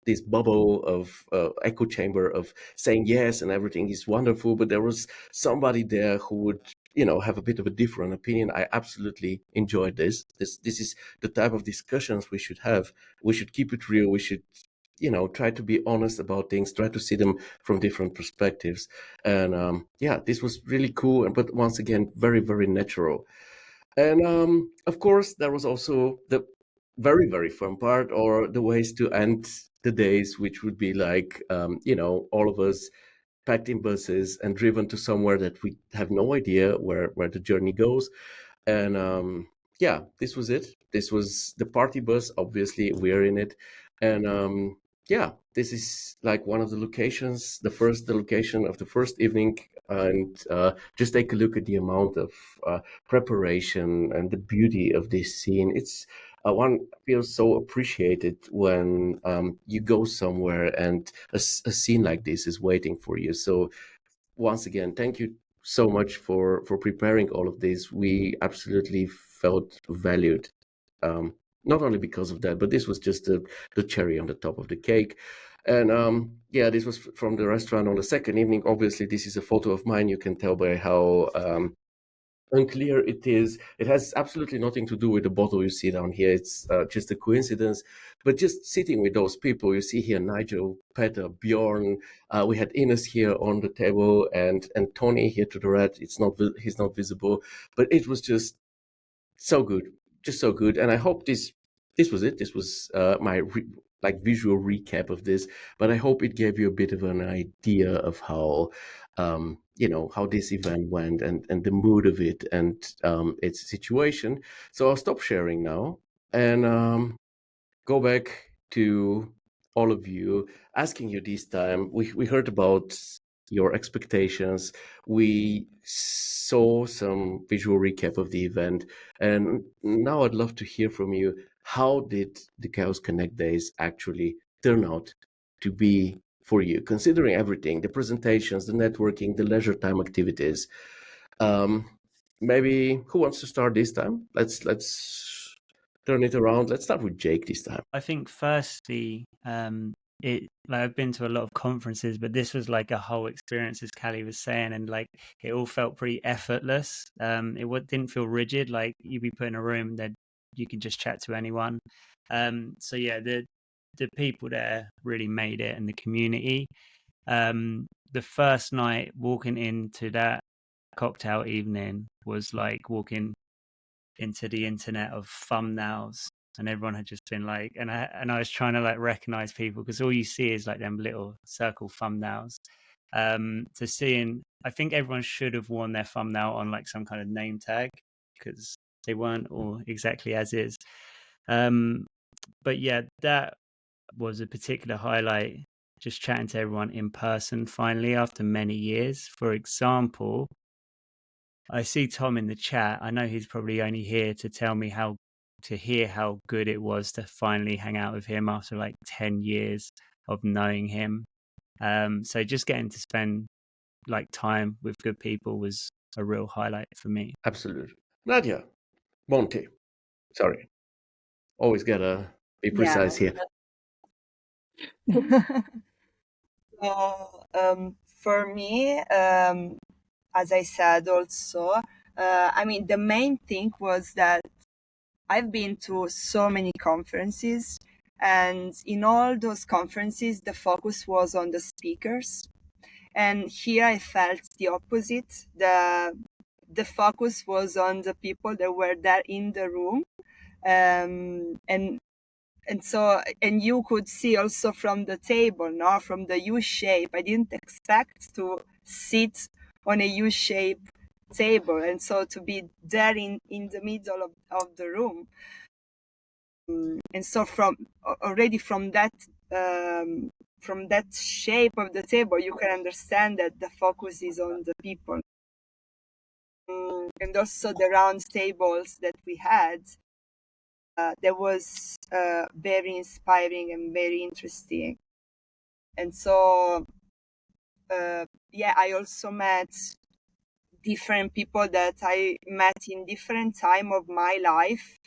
this bubble of echo chamber of saying yes and everything is wonderful, but there was somebody there who would, have a bit of a different opinion. I absolutely enjoyed this. This is the type of discussions we should have. We should keep it real. We should, try to be honest about things, try to see them from different perspectives. And yeah, this was really cool, but once again, very, very natural. And of course, there was also the very, very fun part, or the ways to end the days, which would be like, all of us packed in buses and driven to somewhere that we have no idea where the journey goes. And yeah, this was it. This was the party bus. Obviously, we're in it. And yeah, this is like one of the locations, the location of the first evening. And just take a look at the amount of preparation and the beauty of this scene. It's one feels so appreciated when you go somewhere and a scene like this is waiting for you. So once again, thank you so much for preparing all of this. We absolutely felt valued. Not only because of that, but this was just the cherry on the top of the cake. And yeah, this was from the restaurant on the second evening. Obviously, this is a photo of mine. You can tell by how unclear it is. It has absolutely nothing to do with the bottle you see down here. It's just a coincidence. But just sitting with those people, you see here Nigel, Peter, Bjorn. We had Ines here on the table, and Tony here to the right. He's not visible, but it was just so good. And I hope this was it. This was my like visual recap of this, but I hope it gave you a bit of an idea of how how this event went, and the mood of it, and its situation. So I'll stop sharing now, and go back to all of you, asking you this time. We heard about your expectations. We saw some visual recap of the event. And now I'd love to hear from you. How did the Chaos Connect days actually turn out to be for you, considering everything, the presentations, the networking, the leisure time activities? Maybe who wants to start this time? Let's turn it around. Let's start with Jake this time. I think firstly, I've been to a lot of conferences, but this was like a whole experience, as Callie was saying, and like it all felt pretty effortless. Didn't feel rigid, like you'd be put in a room that you can just chat to anyone. So yeah, the people there really made it, and the community. The first night walking into that cocktail evening was like walking into the internet of thumbnails, and everyone had just been like, and I was trying to like recognize people, because all you see is like them little circle thumbnails, To seeing, I think everyone should have worn their thumbnail on like some kind of name tag because they weren't all exactly as is. But yeah, that was a particular highlight, just chatting to everyone in person finally after many years. For example, I see Tom in the chat. I know he's probably only here to tell me to hear how good it was to finally hang out with him after like 10 years of knowing him. So just getting to spend like time with good people was a real highlight for me. Absolutely. Nadia Monte. Sorry. Always gotta be Yeah. precise here. So, for me, as I said also, I mean, the main thing was that I've been to so many conferences, and in all those conferences, the focus was on the speakers. And here I felt the opposite. The focus was on the people that were there in the room. And so, and you could see also from the table, no, from the U shape. I didn't expect to sit on a U shape table, and so to be there in the middle of the room. And so already from that shape of the table, you can understand that the focus is on the people. And also the round tables that we had, that was very inspiring and very interesting. And so, yeah, I also met different people that I met in different time of my life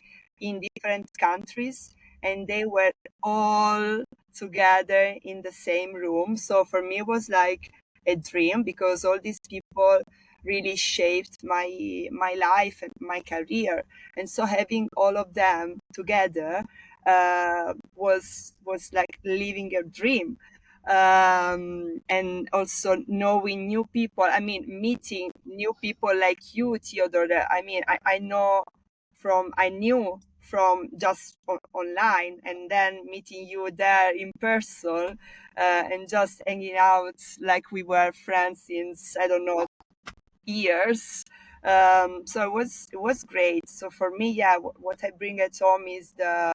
in different countries, and they were all together in the same room. So for me, it was like a dream, because all these people really shaped my life and my career. And so having all of them together was like living a dream. And also knowing new people. I mean, meeting new people like you, Theodore. I mean, I knew from just online, and then meeting you there in person, and just hanging out like we were friends since, I don't know, years. So it was great. So for me, yeah, what I bring at home is the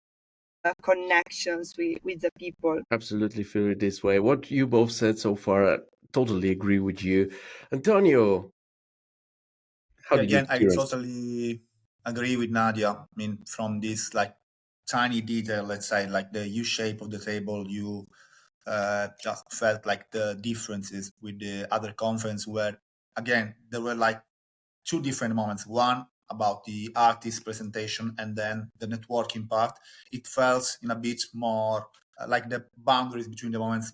connections with the people. Absolutely feel it this way. What you both said so far, I totally agree with you. Antonio, how Yeah, did you again, I experience? totally agree with Nadia. I mean, from this like tiny detail, let's say, like the U shape of the table, you just felt like the differences with the other conference, where again there were like two different moments. One about the artist presentation, and then the networking part. It felt in a bit more like the boundaries between the moments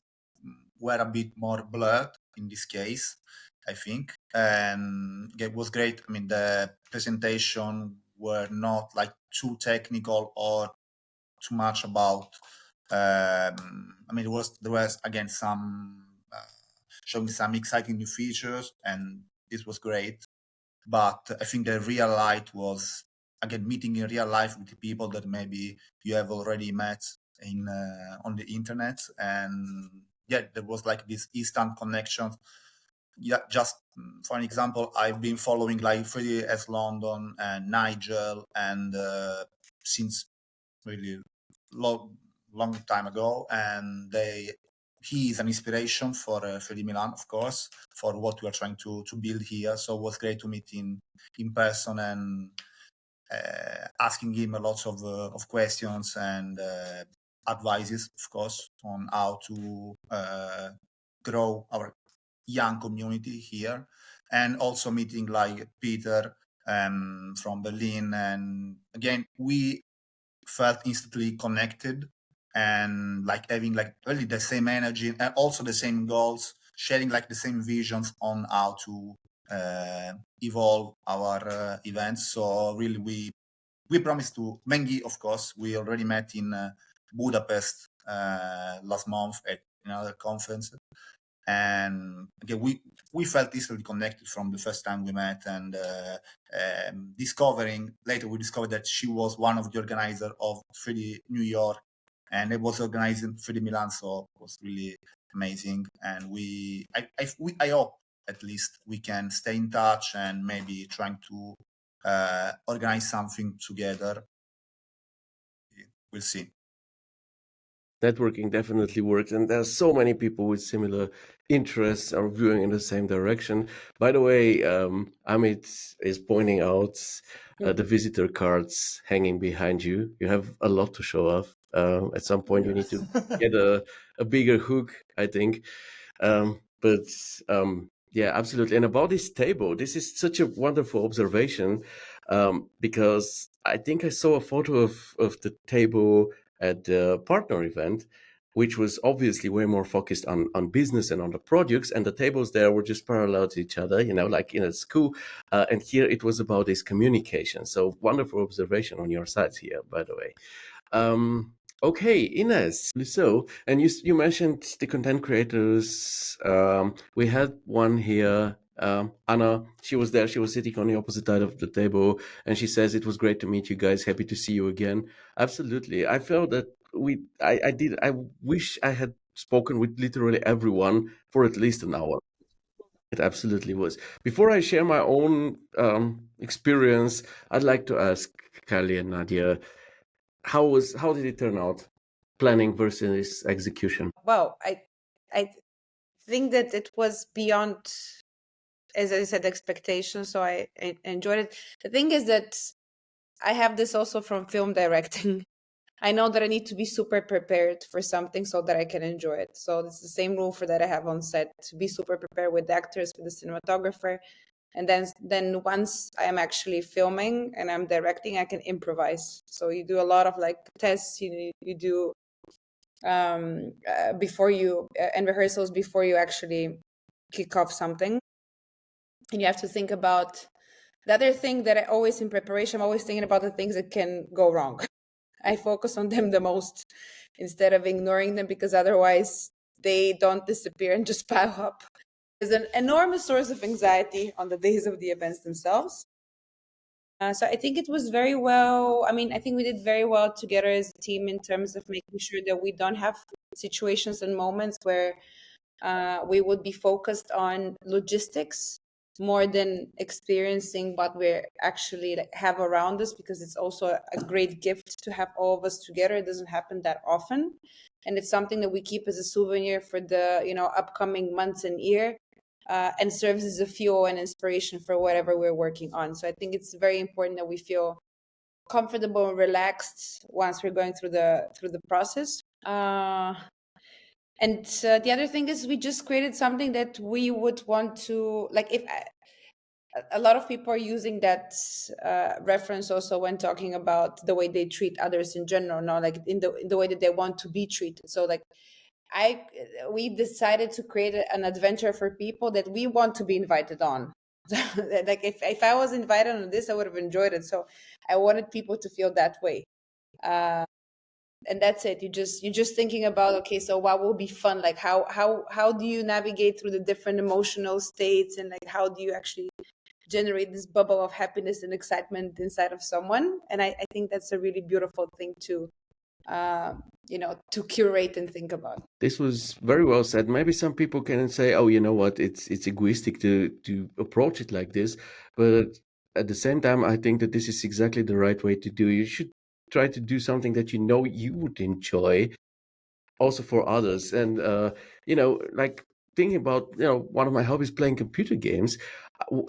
were a bit more blurred in this case, I think. And it was great. I mean, the presentation were not like too technical or too much about. I mean, there was again some showing some exciting new features, and this was great. But I think the real light was again meeting in real life with the people that maybe you have already met in on the internet. And yeah, there was like this instant connection. Yeah, just for an example, I've been following like 3DS London and Nigel, and since really long time ago, and he is an inspiration for 3D Milan, of course, for what we are trying to build here. So it was great to meet in person, and asking him a lot of questions and advices, of course, on how to grow our young community here, and also meeting like Peter from Berlin. And again, we felt instantly connected, and like having like really the same energy and also the same goals, sharing like the same visions on how to evolve our events. So really we promised to Mengi, of course. We already met in Budapest last month at another conference, and again we felt instantly connected from the first time we met. And later we discovered that she was one of the organizers of 3D New York, and it was organizing 3D Milan. So it was really amazing. And I hope at least we can stay in touch and maybe trying to organize something together. We'll see. Networking definitely works, and there's so many people with similar interests are viewing in the same direction. By the way, Amit is pointing out the visitor cards hanging behind you. You have a lot to show off. At some point, you need to get a bigger hook, I think. But yeah, absolutely. And about this table, this is such a wonderful observation, because I think I saw a photo of the table at the partner event, which was obviously way more focused on business and on the projects. And the tables there were just parallel to each other, like in a school. And here it was about this communication. So wonderful observation on your sides here, by the way. Okay, Ines. So, and you mentioned the content creators. We had one here, Anna. She was there. She was sitting on the opposite side of the table, and she says it was great to meet you guys. Happy to see you again. Absolutely. I felt that I wish I had spoken with literally everyone for at least an hour. It absolutely was. Before I share my own experience, I'd like to ask Kali and Nadia, how did it turn out? Planning versus execution. Well, I think that it was beyond, as I said, expectations. So I enjoyed it. The thing is that I have this also from film directing. I know that I need to be super prepared for something so that I can enjoy it. So it's the same rule for that I have on set, to be super prepared with the actors, with the cinematographer. And then once I'm actually filming and I'm directing, I can improvise. So you do a lot of like tests, you do before you and rehearsals before you actually kick off something. And you have to think about the other thing that I always in preparation, I'm always thinking about the things that can go wrong. I focus on them the most instead of ignoring them, because otherwise they don't disappear and just pile up. There's an enormous source of anxiety on the days of the events themselves. So I think it was very well. I mean, I think we did very well together as a team in terms of making sure that we don't have situations and moments where we would be focused on logistics more than experiencing what we actually have around us, because it's also a great gift to have all of us together. It doesn't happen that often, and it's something that we keep as a souvenir for the upcoming months and year, and serves as a fuel and inspiration for whatever we're working on. So I think it's very important that we feel comfortable and relaxed once we're going through the process. And the other thing is we just created something that we would want to, like, if a lot of people are using that reference also when talking about the way they treat others in general, no, like in the way that they want to be treated. So like we decided to create an adventure for people that we want to be invited on. Like if I was invited on this, I would have enjoyed it. So I wanted people to feel that way. And that's it. You're just thinking about, okay, so what will be fun? Like how do you navigate through the different emotional states, and like how do you actually generate this bubble of happiness and excitement inside of someone? And I think that's a really beautiful thing to to curate and think about. This was very well said. Maybe some people can say, "Oh, you know what? It's egoistic to approach it like this," but at the same time, I think that this is exactly the right way to do. You should try to do something that you know you would enjoy, also for others. And like thinking about, one of my hobbies, playing computer games.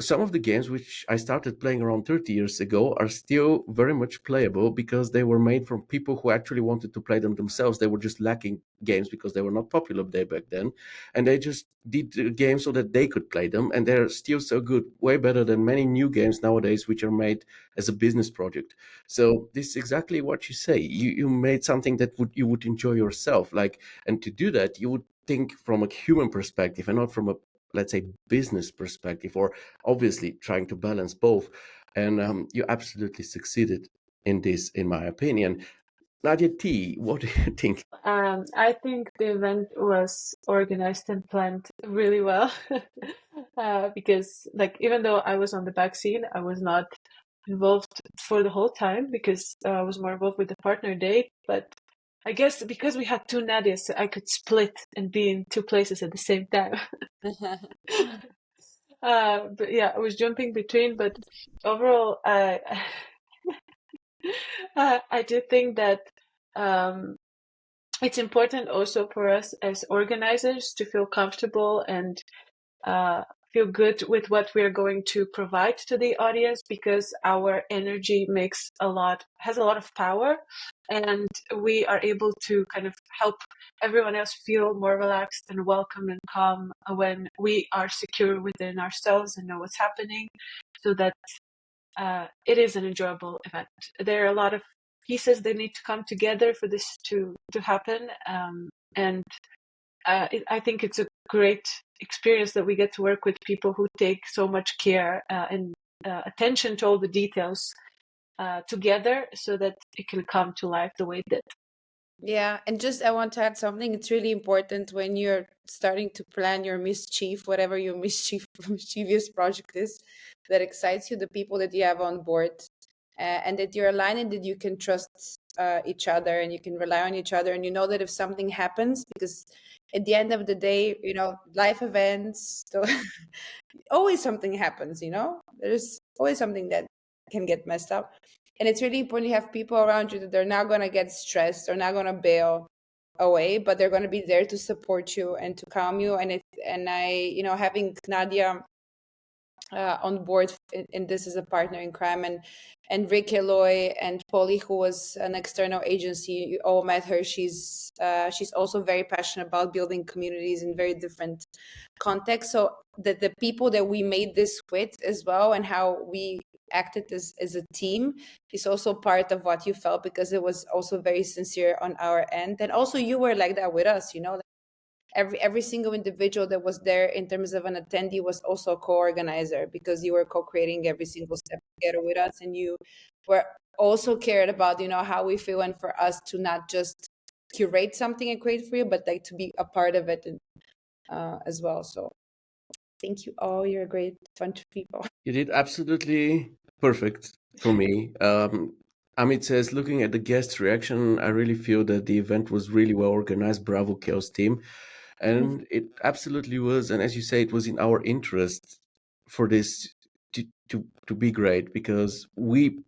Some of the games which I started playing around 30 years ago are still very much playable because they were made from people who actually wanted to play them themselves. They were just lacking games because they were not popular back then, and they just did the games so that they could play them, and they're still so good, way better than many new games nowadays which are made as a business project. So this is exactly what you say. You made something that you would enjoy yourself, like, and to do that you would think from a human perspective and not from a, let's say, business perspective, or obviously trying to balance both. And you absolutely succeeded in this, in my opinion. Nadia T, what do you think? I think the event was organized and planned really well. Because like even though I was on the back scene, I was not involved for the whole time because I was more involved with the partner day. But I guess because we had two Nadias, I could split and be in two places at the same time. But yeah, I was jumping between, but overall, I do think that it's important also for us as organizers to feel comfortable and feel good with what we're going to provide to the audience, because our energy has a lot of power, and we are able to kind of help everyone else feel more relaxed and welcome and calm when we are secure within ourselves and know what's happening, so that it is an enjoyable event. There are a lot of pieces that need to come together for this to happen, and I think it's a great experience that we get to work with people who take so much care and attention to all the details together, so that it can come to life the way it did. Yeah, and just I want to add something. It's really important when you're starting to plan your mischief, whatever your mischievous project is that excites you, the people that you have on board, and that you're aligned and that you can trust each other and you can rely on each other, and you know that if something happens, because at the end of the day, life events, so always something happens. There's always something that can get messed up. And it's really important you have people around you that they're not going to get stressed, they're not going to bail away, but they're going to be there to support you and to calm you. Having Nadia on board in this as a partner in crime, and Rick Eloy and Polly, who was an external agency, you all met her. She's also very passionate about building communities in very different contexts. So the people that we made this with as well, and how we acted as a team, is also part of what you felt, because it was also very sincere on our end. And also you were like that with us, every single individual that was there in terms of an attendee was also a co-organizer, because you were co-creating every single step together with us, and you were also cared about how we feel, and for us to not just curate something and create for you, but like to be a part of it as well. So thank you all, you're a great bunch of people. You did absolutely perfect for me. Amit says, looking at the guests' reaction, I really feel that the event was really well organized. Bravo, Chaos team. And it absolutely was. And as you say, it was in our interest for this to be great, because we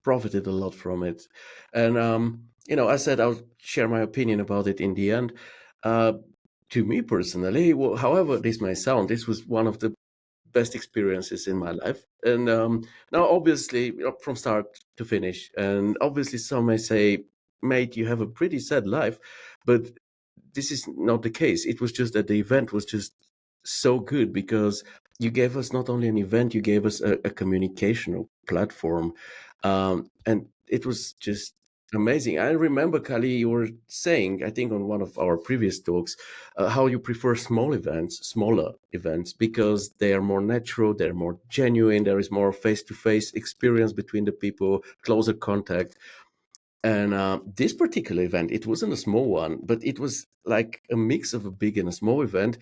profited a lot from it. And, I said I'll share my opinion about it in the end. To me personally, well, however this may sound, this was one of the best experiences in my life. And now, obviously, from start to finish. And obviously, some may say, mate, you have a pretty sad life. But this is not the case. It was just that the event was just so good, because you gave us not only an event, you gave us a communicational platform. And it was just amazing. I remember, Kali, you were saying, I think on one of our previous talks, how you prefer smaller events, because they are more natural, they're more genuine, there is more face-to-face experience between the people, closer contact. And this particular event, it wasn't a small one, but it was like a mix of a big and a small event,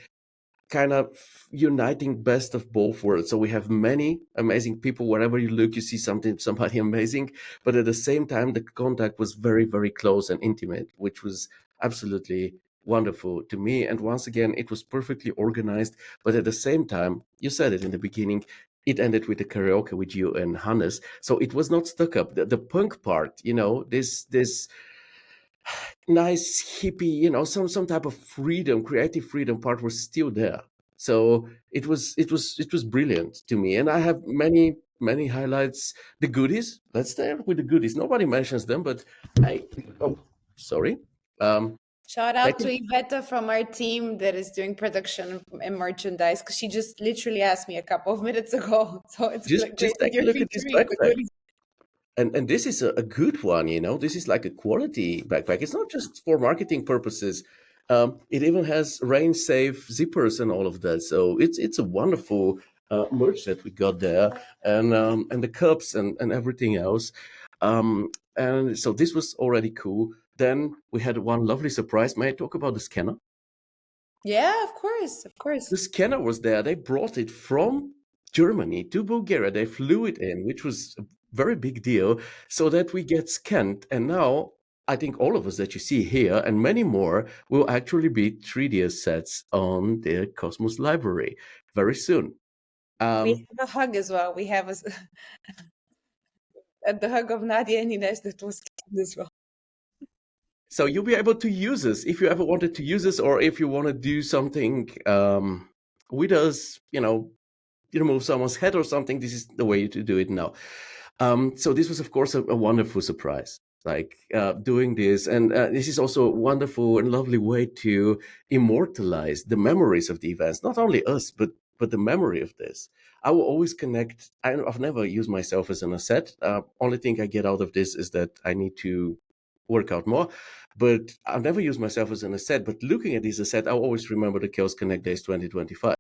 kind of uniting best of both worlds. So we have many amazing people. Wherever you look, you see somebody amazing. But at the same time, the contact was very, very close and intimate, which was absolutely wonderful to me. And once again, it was perfectly organized. But at the same time, you said it in the beginning, it ended with the karaoke with you and Hannes. So it was not stuck up. The punk part, this nice hippie, some type of freedom, creative freedom part was still there. So it was brilliant to me. And I have many highlights. The goodies, let's start with the goodies. Nobody mentions them, but oh, sorry. Shout out to Second, Iveta from our team that is doing production and merchandise, because she just literally asked me a couple of minutes ago. So it's just great that take a you're look at this featuring the backpack. goodies. And this is a good one. This is like a quality backpack. It's not just for marketing purposes. It even has rain safe zippers and all of that. So it's a wonderful merch that we got there, and the cups and everything else. And so this was already cool. Then we had one lovely surprise. May I talk about the scanner? Yeah, of course, of course. The scanner was there. They brought it from Germany to Bulgaria. They flew it in, which was a very big deal, so that we get scanned. And now I think all of us that you see here and many more will actually be 3D sets on the Cosmos library very soon. We have a hug as well. We have the hug of Nadia and Ines that was cute as well. So you'll be able to use this if you ever wanted to use this, or if you want to do something with us, you remove someone's head or something. This is the way to do it now. So this was, of course, a wonderful surprise, like doing this. And this is also a wonderful and lovely way to immortalize the memories of the events, not only us, but the memory of this. I will always connect. I've never used myself as an asset. Only thing I get out of this is that I need to work out more. But I've never used myself as an asset. But looking at this asset, I always remember the Chaos Connect Days 2025.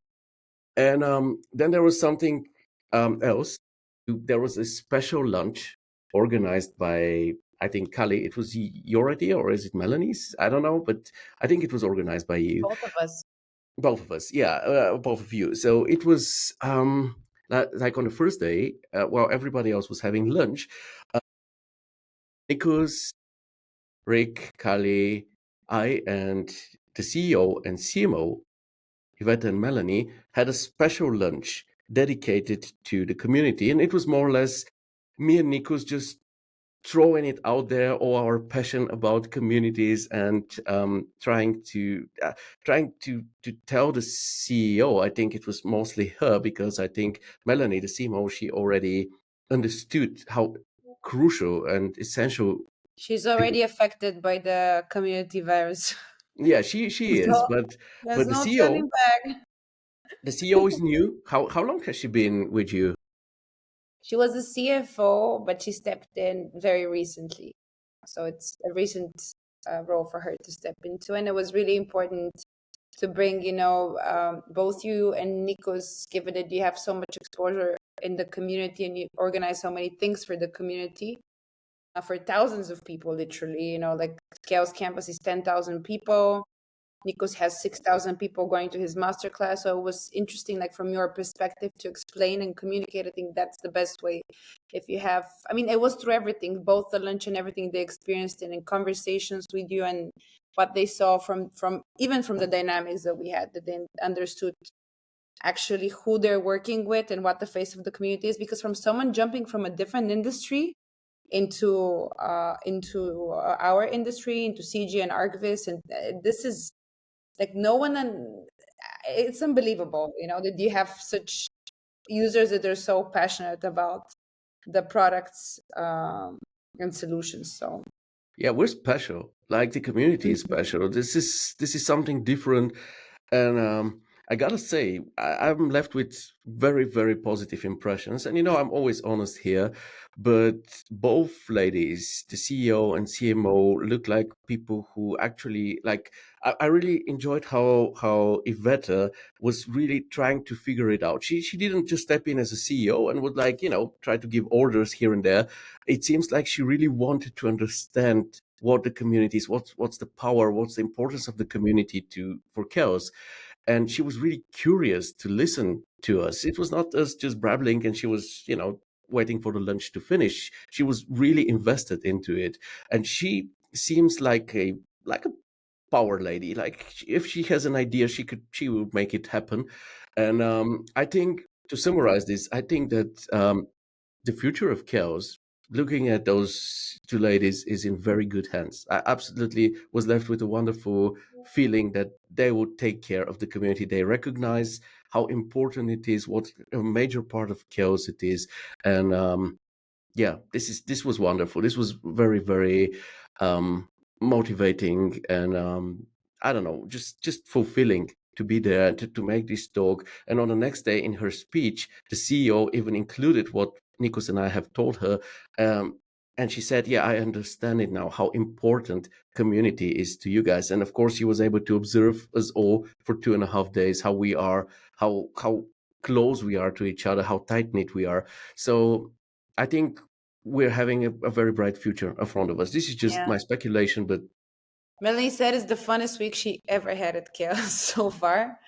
And then there was something else. There was a special lunch organized by, I think, Kali. It was your idea, or is it Melanie's? I don't know, but I think it was organized by you. Both of us. Both of us, yeah, both of you. So it was like on the first day, while everybody else was having lunch, Nikos, Rick, Kali, I, and the CEO and CMO, Yvette and Melanie, had a special lunch dedicated to the community. And it was more or less me and Nikos just throwing it out there, all our passion about communities, and trying to tell the CEO. I think it was mostly her, because I think Melanie, the CMO, she already understood how crucial and essential. She's already affected by the community virus. Yeah, she is, So but there's the no CEO, turning back. the CEO is new. How long has she been with you? She was a CFO, but she stepped in very recently. So it's a recent role for her to step into. And it was really important to bring, both you and Nikos, given that you have so much exposure in the community and you organize so many things for the community, for thousands of people, literally, like Chaos Campus is 10,000 people. Nikos has 6,000 people going to his masterclass. So it was interesting, like from your perspective, to explain and communicate. I think that's the best way. If you have, it was through everything, both the lunch and everything they experienced, and in conversations with you, and what they saw from even from the dynamics that we had, that they understood actually who they're working with and what the face of the community is. Because from someone jumping from a different industry into our industry, into CG and Archivist, and this is like no one, and it's unbelievable, that you have such users that are so passionate about the products and solutions. So Yeah, we're special. Like the community is special. This is something different, and I gotta say, I'm left with very, very positive impressions. And I'm always honest here, but both ladies, the CEO and CMO, look like people who actually like. I really enjoyed how Iveta was really trying to figure it out. She didn't just step in as a CEO and would try to give orders here and there. It seems like she really wanted to understand what the community is, what's the power, what's the importance of the community for chaos. And she was really curious to listen to us. It was not us just babbling, and she was waiting for the lunch to finish. She was really invested into it, and she seems like a power lady. Like if she has an idea, she will make it happen. And I think, to summarize this, I think that the future of chaos, looking at those two ladies, is in very good hands. I absolutely was left with a wonderful feeling that they would take care of the community. They recognize how important it is, what a major part of chaos it is. And yeah, this was wonderful. This was very, very um motivating, and I don't know, just fulfilling to be there, to make this talk. And on the next day, in her speech, the CEO even included what Nikos and I have told her. And she said, yeah, I understand it now, how important community is to you guys. And of course, she was able to observe us all for 2.5 days, how we are, how close we are to each other, how tight knit we are. So I think we're having a very bright future in front of us. This is just my speculation, but Melanie said it's the funnest week she ever had at Chaos so far.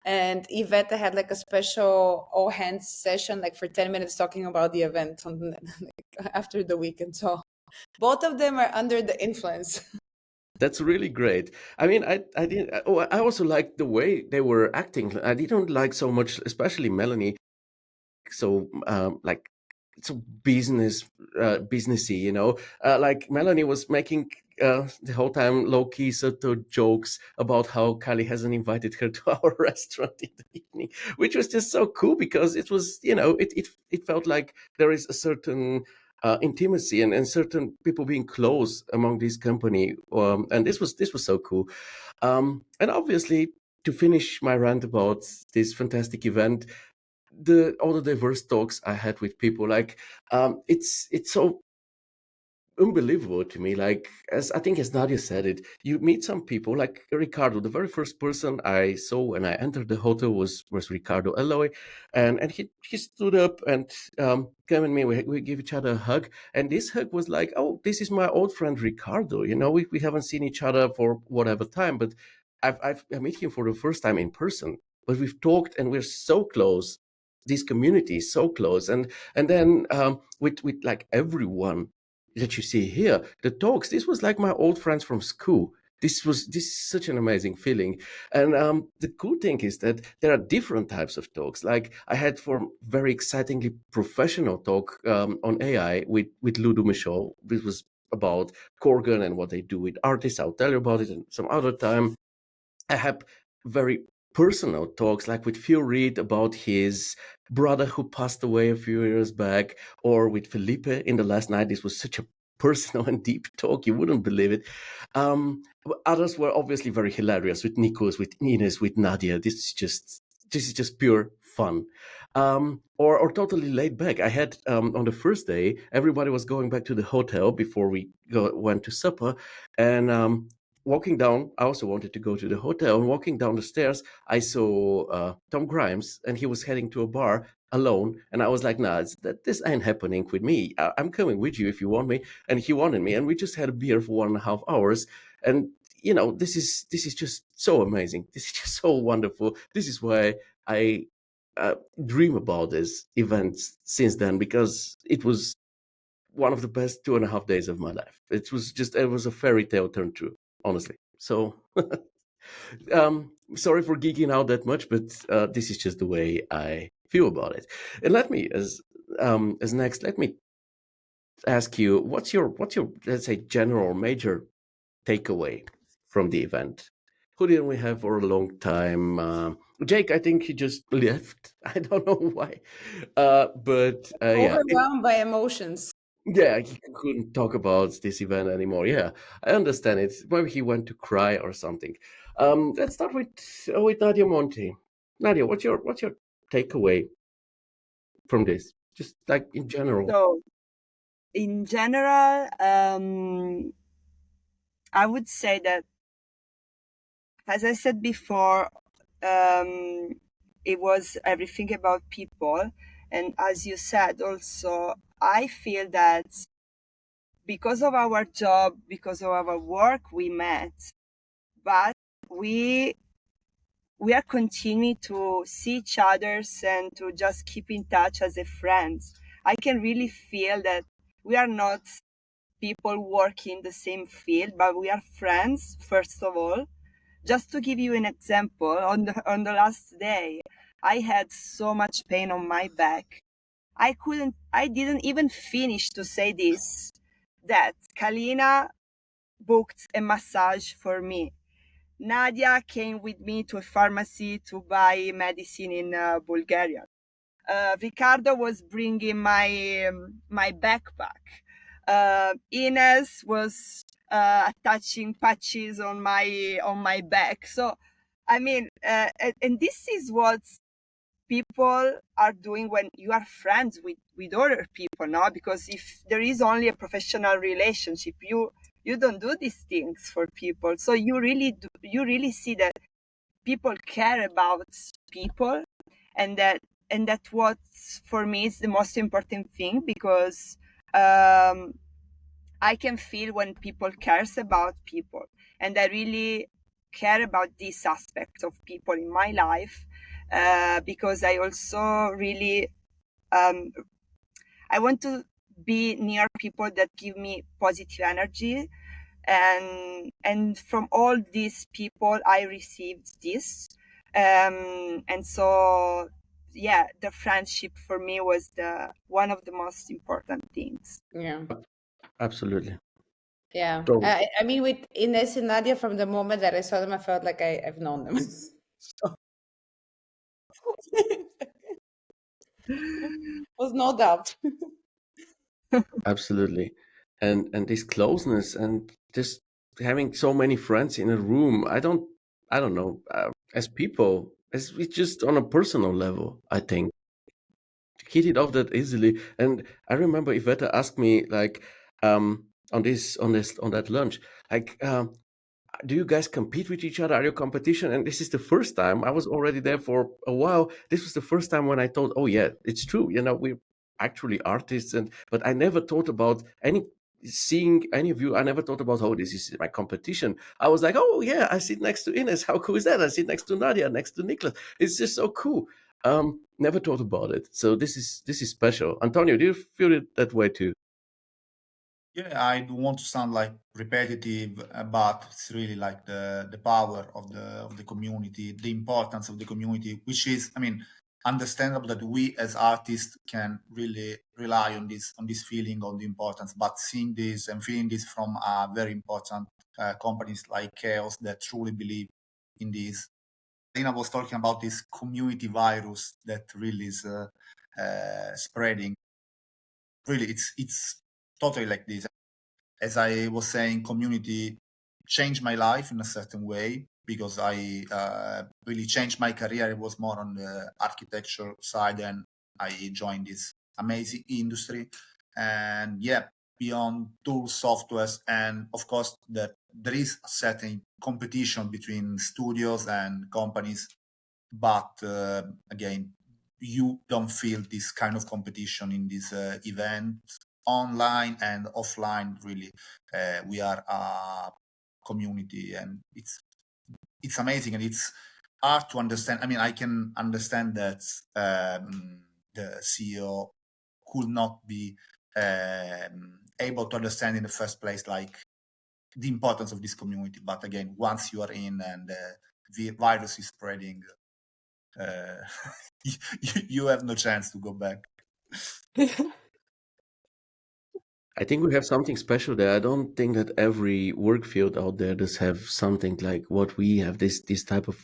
And Yvette had like a special all hands session, like for 10 minutes, talking about the event after the weekend. So Both of them are under the influence. That's really great. I mean, I didn't. Oh, I also liked the way they were acting. I didn't like so much, especially Melanie. So, like, so businessy, you know. Like Melanie was making the whole time low key sort of jokes about how Kali hasn't invited her to our restaurant in the evening, which was just so cool because it was, you know, it felt like there is a certain intimacy and certain people being close among this company, and this was so cool. And obviously, to finish my rant about this fantastic event, all the diverse talks I had with people, like, it's so unbelievable to me. Like, as I think as Nadia said it, you meet some people like Ricardo. The very first person I saw when I entered the hotel was Ricardo Eloy, and he stood up and came and me. We give each other a hug, and this hug was like, oh, this is my old friend Ricardo. You know, we haven't seen each other for whatever time, but I met him for the first time in person. But we've talked and we're so close. This community is so close, and then with like everyone that you see here, the talks. This was like my old friends from school. This is such an amazing feeling, and the cool thing is that there are different types of talks. Like I had for very excitingly professional talk on AI with Ludo Michaud. This was about Corgan and what they do with artists. I'll tell you about it in some other time. I have very personal talks, like with Phil Reed about his brother who passed away a few years back, or with Felipe in the last night. This was such a personal and deep talk, you wouldn't believe it. Others were obviously very hilarious, with Nikos, with Ines, with Nadia. This is just pure fun. Or totally laid back. I had on the first day, everybody was going back to the hotel before we went to supper, and walking down, I also wanted to go to the hotel. And walking down the stairs, I saw Tom Grimes, and he was heading to a bar alone. And I was like, "Nah, this ain't happening with me. I'm coming with you if you want me." And he wanted me, and we just had a beer for 1.5 hours. And you know, this is just so amazing. This is just so wonderful. This is why I dream about this event since then, because it was one of the best 2.5 days of my life. It was a fairy tale turned true, honestly. So, sorry for geeking out that much, but this is just the way I feel about it. And let me, as next, let me ask you, what's your let's say general or major takeaway from the event? Who didn't we have for a long time? Jake, I think he just left. I don't know why, but yeah, Overwhelmed by emotions. yeah, he couldn't talk about this event anymore. Yeah, I understand it. Maybe he went to cry or something. Let's start with Nadia Monte. Nadia, what's your takeaway from this? Just like in general. So, in general, I would say that, as I said before, it was everything about people. And as you said, also, I feel that because of our job, because of our work, we met, but we are continuing to see each other and to just keep in touch as a friends. I can really feel that we are not people working the same field, but we are friends, first of all. Just to give you an example, on the last day, I had so much pain on my back. I didn't even finish to say this, that Kalina booked a massage for me. Nadia came with me to a pharmacy to buy medicine in Bulgaria. Ricardo was bringing my backpack. Ines was attaching patches on my back. So, I mean, and this is what people are doing when you are friends with other people, no? Because if there is only a professional relationship, you don't do these things for people. So you really see that people care about people, and that what for me is the most important thing, because I can feel when people cares about people, and I really care about this aspect of people in my life, because I also really I want to be near people that give me positive energy, and from all these people I received this, and so yeah, the friendship for me was the one of the most important things. Yeah. Absolutely. Yeah. So I mean, with Ines and Nadia, from the moment that I saw them, I felt like I've known them. So- was no doubt. absolutely, and this closeness and just having so many friends in a room. I don't know. As people, as we just on a personal level, I think to hit it off that easily. And I remember Iveta asked me like on that lunch, like do you guys compete with each other? Are you competition? And this is the first time. I was already there for a while. This was the first time when I thought, oh yeah, it's true. You know, we're actually artists, and but I never thought about any seeing any of you. I never thought about, oh, this is my competition. I was like, oh yeah, I sit next to Ines. How cool is that? I sit next to Nadia, next to Nicholas. It's just so cool. Never thought about it. So this is special. Antonio, do you feel it that way too? Yeah, I don't want to sound like repetitive, but it's really like the power of the community, the importance of the community, which is, I mean, understandable that we as artists can really rely on this feeling of the importance. But seeing this and feeling this from very important companies like Chaos that truly believe in this. Lina was talking about this community virus that really is spreading. Really, it's totally like this. As I was saying, community changed my life in a certain way because I really changed my career. It was more on the architecture side, and I joined this amazing industry. And yeah, beyond tools, softwares, and of course that there is a certain competition between studios and companies, but again, you don't feel this kind of competition in this event online and offline. Really, we are a community, and it's amazing, and it's hard to understand. I mean, I can understand that the CEO could not be able to understand in the first place, like the importance of this community. But again, once you are in and the virus is spreading, uh, you have no chance to go back. I think we have something special there. I don't think that every work field out there does have something like what we have. This type of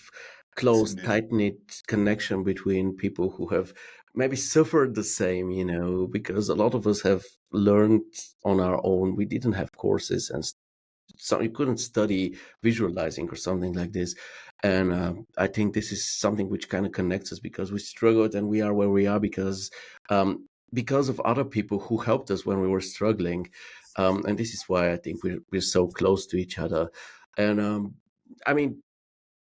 close, Indeed. tight knit connection between people who have maybe suffered the same. You know, because a lot of us have learned on our own. We didn't have courses and so you couldn't study visualizing or something like this. And I think this is something which kind of connects us because we struggled and we are where we are because of other people who helped us when we were struggling. And this is why I think we're so close to each other. And I mean,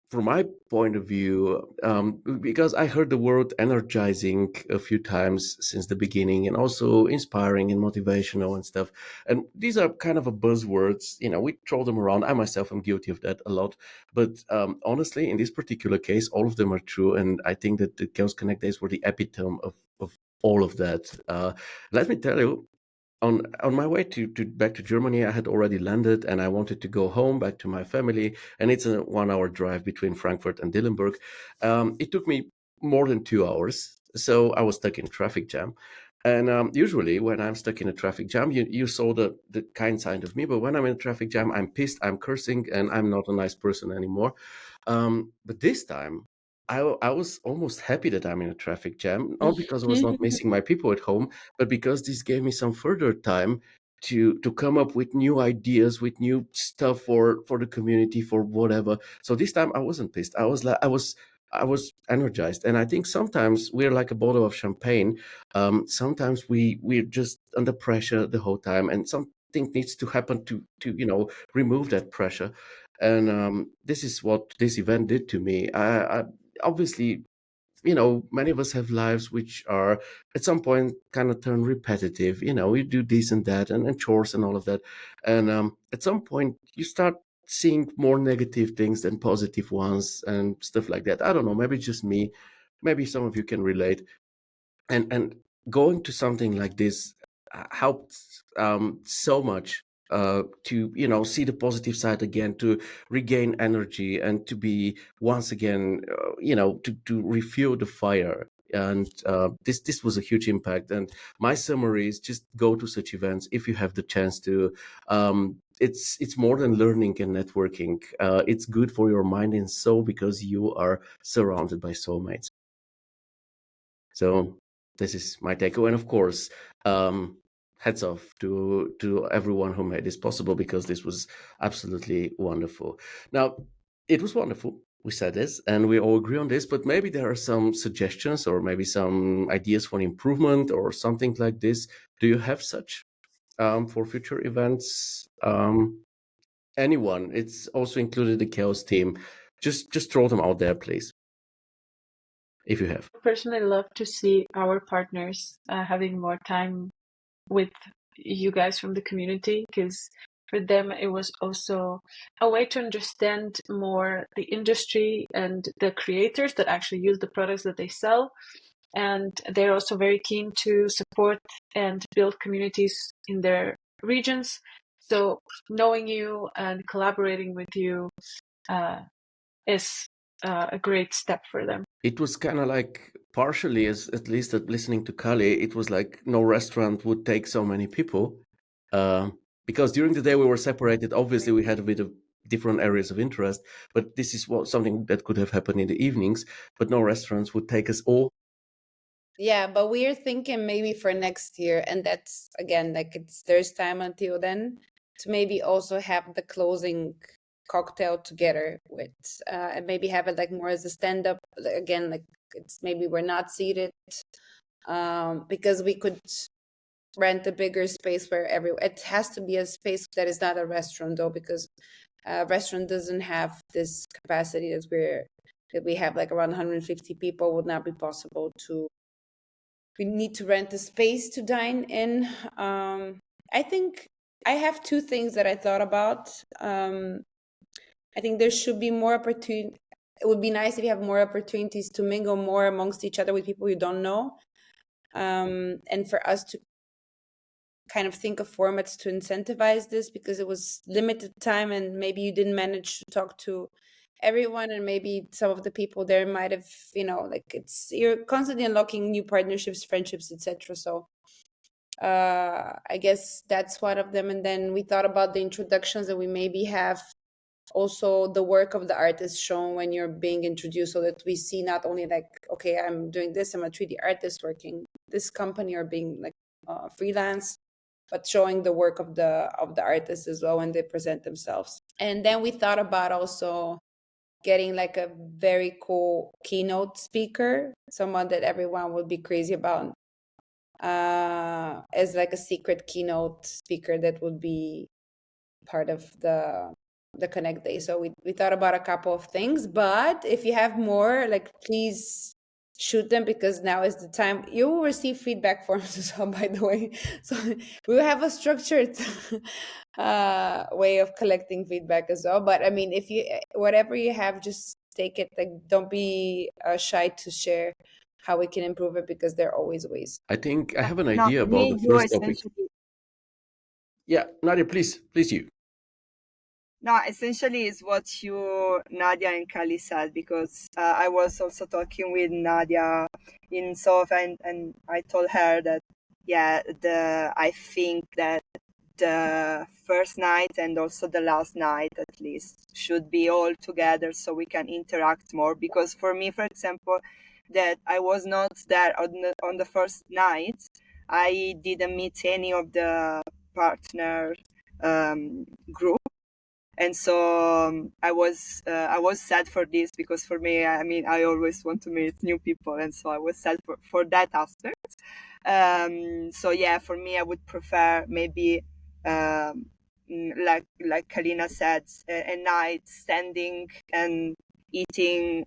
from my point of view, because I heard the word energizing a few times since the beginning, and also inspiring and motivational and stuff. And these are kind of a buzzwords, you know, we throw them around. I myself am guilty of that a lot. But honestly, in this particular case, all of them are true. And I think that the Chaos Connect days were the epitome of all of that. Let me tell you, on my way to back to Germany, I had already landed and I wanted to go home back to my family. And it's a 1 hour drive between Frankfurt and Dillenburg. It took me more than 2 hours, so I was stuck in traffic jam. And usually, when I'm stuck in a traffic jam, you saw the kind side of me. But when I'm in a traffic jam, I'm pissed, I'm cursing, and I'm not a nice person anymore. But this time, I was almost happy that I'm in a traffic jam, not because I was not missing my people at home, but because this gave me some further time to come up with new ideas, with new stuff for the community, for whatever. So this time I wasn't pissed. I was energized. And I think sometimes we're like a bottle of champagne. Sometimes we're just under pressure the whole time, and something needs to happen to remove that pressure. And this is what this event did to me. I obviously, many of us have lives which are at some point kind of turn repetitive. We do this and that and chores and all of that. And at some point, you start seeing more negative things than positive ones and stuff like that. I don't know. Maybe it's just me. Maybe some of you can relate. And going to something like this, helped so much to see the positive side again, to regain energy, and to be once again to refuel the fire. And this was a huge impact. And my summary is, just go to such events if you have the chance to. It's more than learning and networking. It's good for your mind and soul, because you are surrounded by soulmates. So this is my takeaway. And of course, hats off to everyone who made this possible, because this was absolutely wonderful. Now, it was wonderful. We said this and we all agree on this, but maybe there are some suggestions or maybe some ideas for improvement or something like this. Do you have such for future events? Anyone? It's also included the Chaos team. Just throw them out there, please, if you have. I personally love to see our partners having more time with you guys from the community, because for them it was also a way to understand more the industry and the creators that actually use the products that they sell. And they're also very keen to support and build communities in their regions. So knowing you and collaborating with you is a great step for them. It was kind of like, partially, as at least at listening to Kali, it was like no restaurant would take so many people, because during the day we were separated. Obviously, we had a bit of different areas of interest, but this is something that could have happened in the evenings. But no restaurants would take us all. Yeah, but we're thinking maybe for next year, and that's again like there's time until then, to maybe also have the closing cocktail together with and maybe have it like more as a stand-up again, like it's maybe we're not seated, because we could rent a bigger space where it has to be a space that is not a restaurant though, because a restaurant doesn't have this capacity that we have, like around 150 people would not be possible to. We need to rent a space to dine in. I think I have two things that I thought about. I think there should be more opportunity. It would be nice if you have more opportunities to mingle more amongst each other with people you don't know. And for us to kind of think of formats to incentivize this, because it was limited time and maybe you didn't manage to talk to everyone, and maybe some of the people there might have, like you're constantly unlocking new partnerships, friendships, etc. So I guess that's one of them. And then we thought about the introductions, that we maybe have also the work of the artist shown when you're being introduced, so that we see not only like, okay, I'm doing this, I'm a 3D artist working this company, or being like freelance, but showing the work of the artist as well when they present themselves. And then we thought about also getting like a very cool keynote speaker, someone that everyone would be crazy about, as like a secret keynote speaker that would be part of the Connect Day. So we thought about a couple of things, but if you have more, like, please shoot them, because now is the time. You will receive feedback forms as well, by the way. So we will have a structured way of collecting feedback as well. But I mean, if you, whatever you have, just take it. Like, don't be shy to share how we can improve it, because there are always ways. I think I have an No, idea about the you first topic. essentially. Yeah, Nadia, please you. No, essentially is what you, Nadia and Kali said, because I was also talking with Nadia in Sofia, and I told her that, yeah, I think that the first night and also the last night at least should be all together, so we can interact more. Because for me, for example, that I was not there on the first night, I didn't meet any of the partner group. And so I was sad for this, because for me, I mean, I always want to meet new people, and so I was sad for that aspect. So yeah, for me, I would prefer maybe like Kalina said, a night standing and eating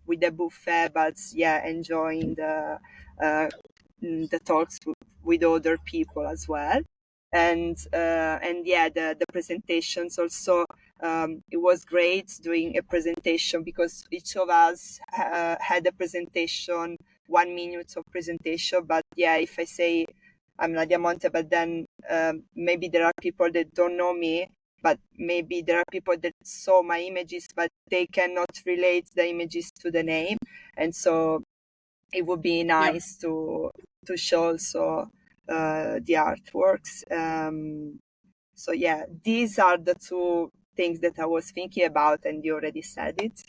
with a buffet, but yeah, enjoying the talks with other people as well. And yeah, the presentations also, it was great doing a presentation, because each of us had a presentation, 1 minute of presentation. But yeah, if I say I'm Nadia Monte, but then maybe there are people that don't know me, but maybe there are people that saw my images, but they cannot relate the images to the name. And so it would be nice to show also the artworks. So yeah, these are the two things that I was thinking about, and you already said it.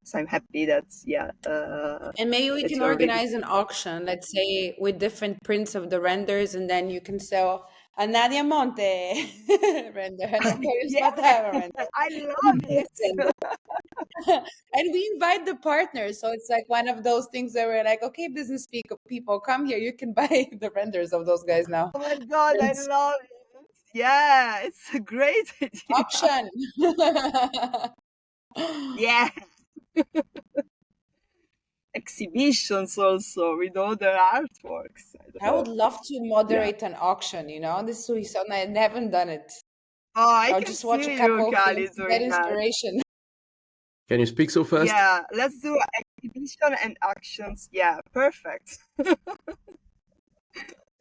So I'm happy that And maybe we that can you already. organize an auction, let's say, with different prints of the renders, and then you can sell a Nadia Monte render and a Kelly Yeah, Spataro render. I love it. And we invite the partners, so it's like one of those things that we're like, okay, business people, come here. You can buy the renders of those guys now. Oh my god, I Prints. love it. Yeah, it's a great idea. Auction. Yeah, exhibitions also with all the artworks. I I don't would know. love to Yeah. moderate an auction, This is so I haven't done it. Oh, I I'll can just watch a see you, couple of Kali, things to get doing that. inspiration. Can you speak so fast? Yeah, let's do exhibition and actions. Yeah, perfect.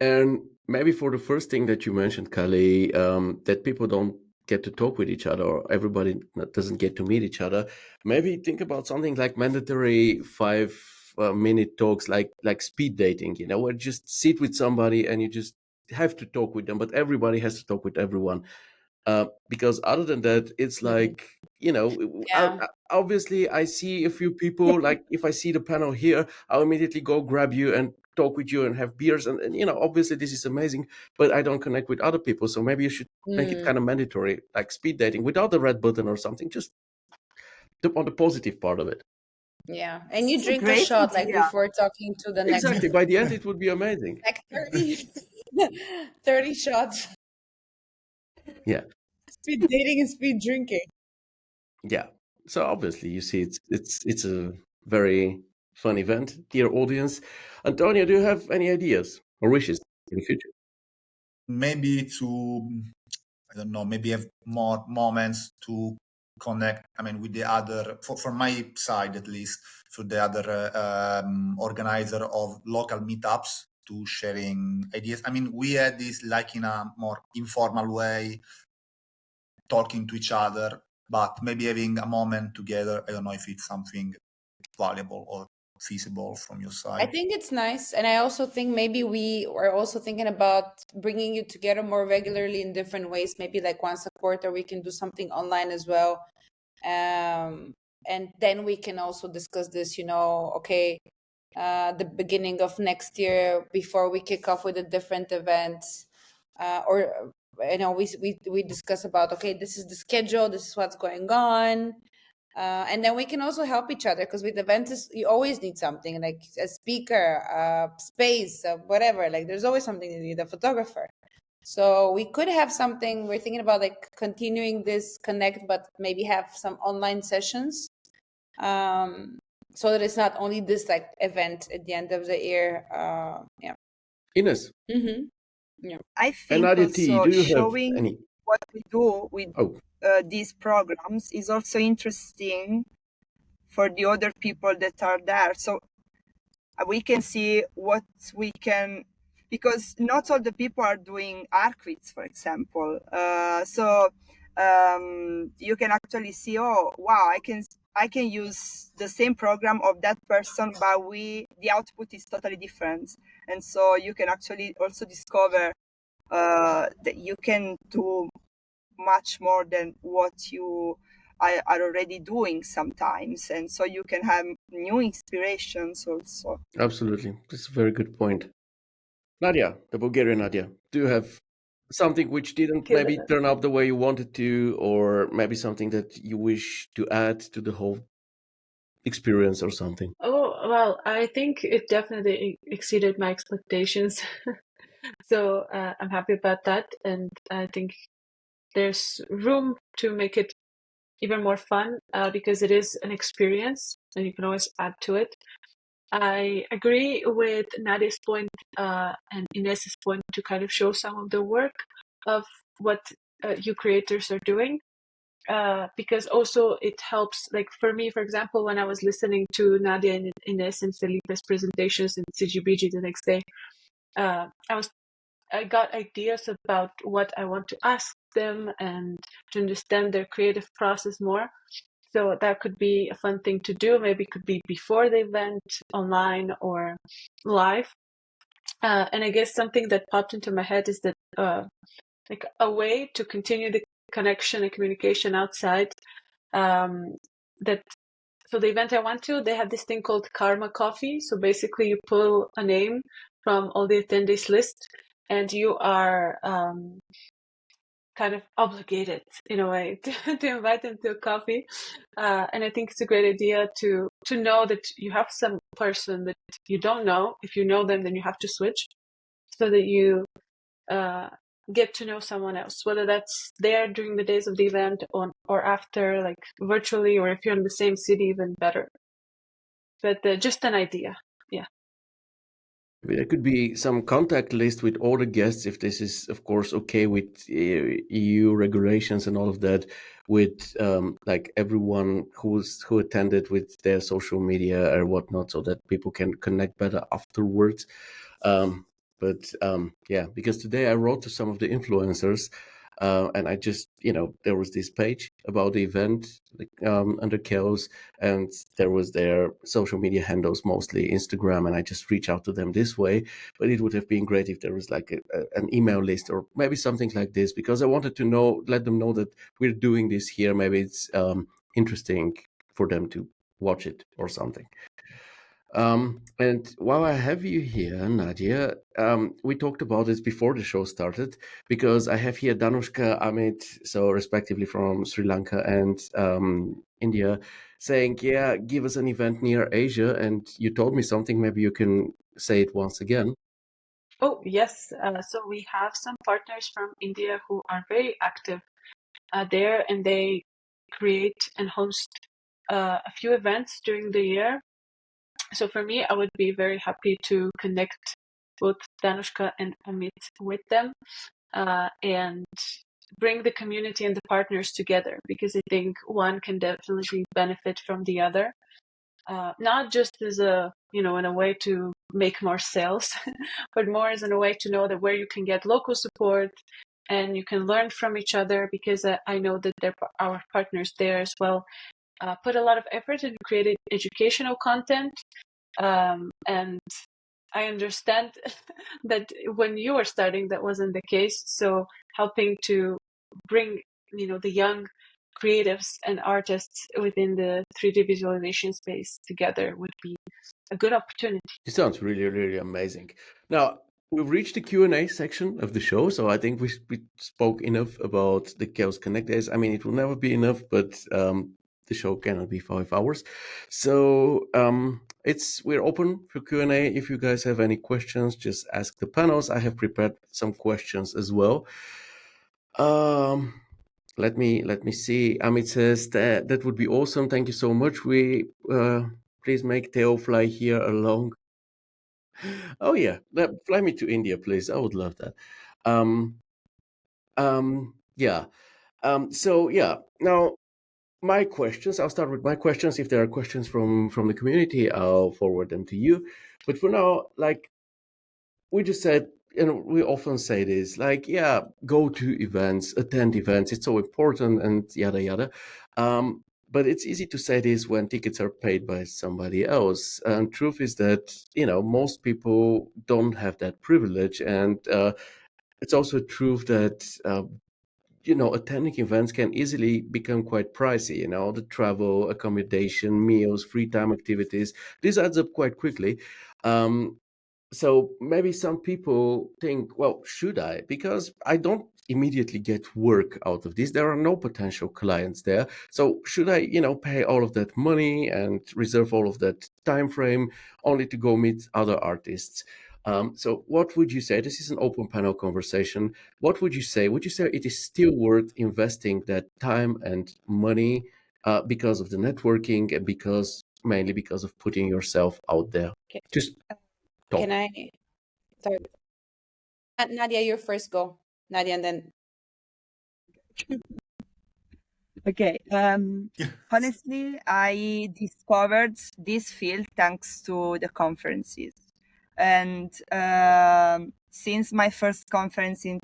And maybe for the first thing that you mentioned, Kali, that people don't get to talk with each other, or everybody doesn't get to meet each other. Maybe think about something like mandatory 5 minute talks, like speed dating. Where you just sit with somebody and you just have to talk with them, but everybody has to talk with everyone. Because other than that, it's like, Yeah. obviously I see a few people, like if I see the panel here, I'll immediately go grab you and talk with you and have beers. And obviously this is amazing, but I don't connect with other people. So maybe you should make it kind of mandatory, like speed dating without the red button or something, just on the positive part of it. Yeah. And This you is a drink a great shot like idea. before talking to the next Exactly. By the end, it would be amazing. like 30 30 shots. Yeah. Speed dating and speed drinking. Yeah. So obviously you see it's a very fun event, dear audience. Antonio, do you have any ideas or wishes in the future? Maybe to, I don't know, maybe have more moments to connect, with the other, from my side at least, for the other organizer of local meetups, to sharing ideas. We had this like in a more informal way, talking to each other, but maybe having a moment together. I don't know if it's something valuable or feasible from your I side. think it's nice. And I also think maybe we are also thinking about bringing you together more regularly in different ways. Maybe like once a quarter, we can do something online as well. And then we can also discuss this, okay, the beginning of next year before we kick off with the different events. Or, we discuss about, okay, this is the schedule, this is what's going on. And then we can also help each other, because with events you always need something, like a speaker, space, whatever. Like there's always something you need, a photographer. So we could have something, we're thinking about like continuing this connect, but maybe have some online sessions, so that it's not only this like event at the end of the year. Yeah. Ines Yeah. I and think Nadia T, also do you have showing any? what we do with Oh, these programs is also interesting for the other people that are there. So we can see what we can, because not all the people are doing arc-quits, for example. So you can actually see, oh wow, I can use the same program of that person, but the output is totally different. And so you can actually also discover that you can do much more than what you are already doing sometimes. And so you can have new inspirations also. absolutely. That's a very good point. Nadia, the Bulgarian Nadia, do you have something which didn't maybe Kalina. turn out the way you wanted to, or maybe something that you wish to add to the whole experience or something? Oh, well, I think it definitely exceeded my expectations. So I'm happy about that. And I think there's room to make it even more fun, because it is an experience and you can always add to it. I agree with Nadia's point and Ines's point to kind of show some of the work of what you creators are doing. Because also it helps, like for me, for example, when I was listening to Nadia and Ines and Felipe's presentations in CGBG the next day, I was I got ideas about what I want to ask them and to understand their creative process more. So that could be a fun thing to do. Maybe it could be before the event, online or live. And I guess something that popped into my head is that like a way to continue the connection and communication outside. That so the event I went to, they have this thing called Karma Coffee. So basically, you pull a name from all the attendees list, and you are kind of obligated in a way to invite them to a coffee. And I think it's a great idea to know that you have some person that you don't know. If you know them, then you have to switch so that you get to know someone else, whether that's there during the days of the event or after, like virtually, or if you're in the same city, even better. But just an idea. Yeah. There could be some contact list with all the guests, if this is, of course, okay with EU regulations and all of that, with like everyone who attended with their social media or whatnot, so that people can connect better afterwards. Yeah, because today I wrote to some of the influencers, and I just, there was this page about the event under Chaos, and there was their social media handles, mostly Instagram, and I just reach out to them this way. But it would have been great if there was like an email list or maybe something like this, because I wanted to let them know that we're doing this here. Maybe it's interesting for them to watch it or something. And while I have you here, Nadia, we talked about this before the show started, because I have here Danushka, Amit, so respectively from Sri Lanka and India, saying, yeah, give us an event near Asia. And you told me something, maybe you can say it once again. Oh, yes. So we have some partners from India who are very active there, and they create and host a few events during the year. So for me, I would be very happy to connect both Danushka and Amit with them and bring the community and the partners together, because I think one can definitely benefit from the other. Not just as in a way to make more sales, but more as in a way to know that where you can get local support and you can learn from each other, because I know that our partners there as well put a lot of effort into creating educational content. And I understand that when you were starting, that wasn't the case. So helping to bring, the young creatives and artists within the 3D visualization space together would be a good opportunity. It sounds really, really amazing. Now, we've reached the Q&A section of the show, so I think we spoke enough about the Chaos Connect days. I mean, it will never be enough, but the show cannot be 5 hours. So we're open for Q&A. If you guys have any questions, just ask the panels. I have prepared some questions as well. Let me see. Amit says that would be awesome. Thank you so much. We please make Theo fly here along. Oh yeah, fly me to India, please. I would love that. Yeah. So yeah. Now my questions. I'll start with my questions. If there are questions from the community, I'll forward them to you. But for now, like we just said, we often say this, like, yeah, go to events, attend events. It's so important, and yada yada. But it's easy to say this when tickets are paid by somebody else. And truth is that most people don't have that privilege, and it's also truth that attending events can easily become quite pricey. The travel, accommodation, meals, free time activities. This adds up quite quickly. So maybe some people think, well, should I? Because I don't immediately get work out of this. There are no potential clients there. So should I, pay all of that money and reserve all of that time frame only to go meet other artists? So what would you say? This is an open panel conversation. What would you say? Would you say it is still worth investing that time and money because of the networking and mainly because of putting yourself out there? Okay. Just talk. Can I? Sorry. Nadia, you first go. Nadia, and then. Okay. Honestly, I discovered this field thanks to the conferences. And since my first conference in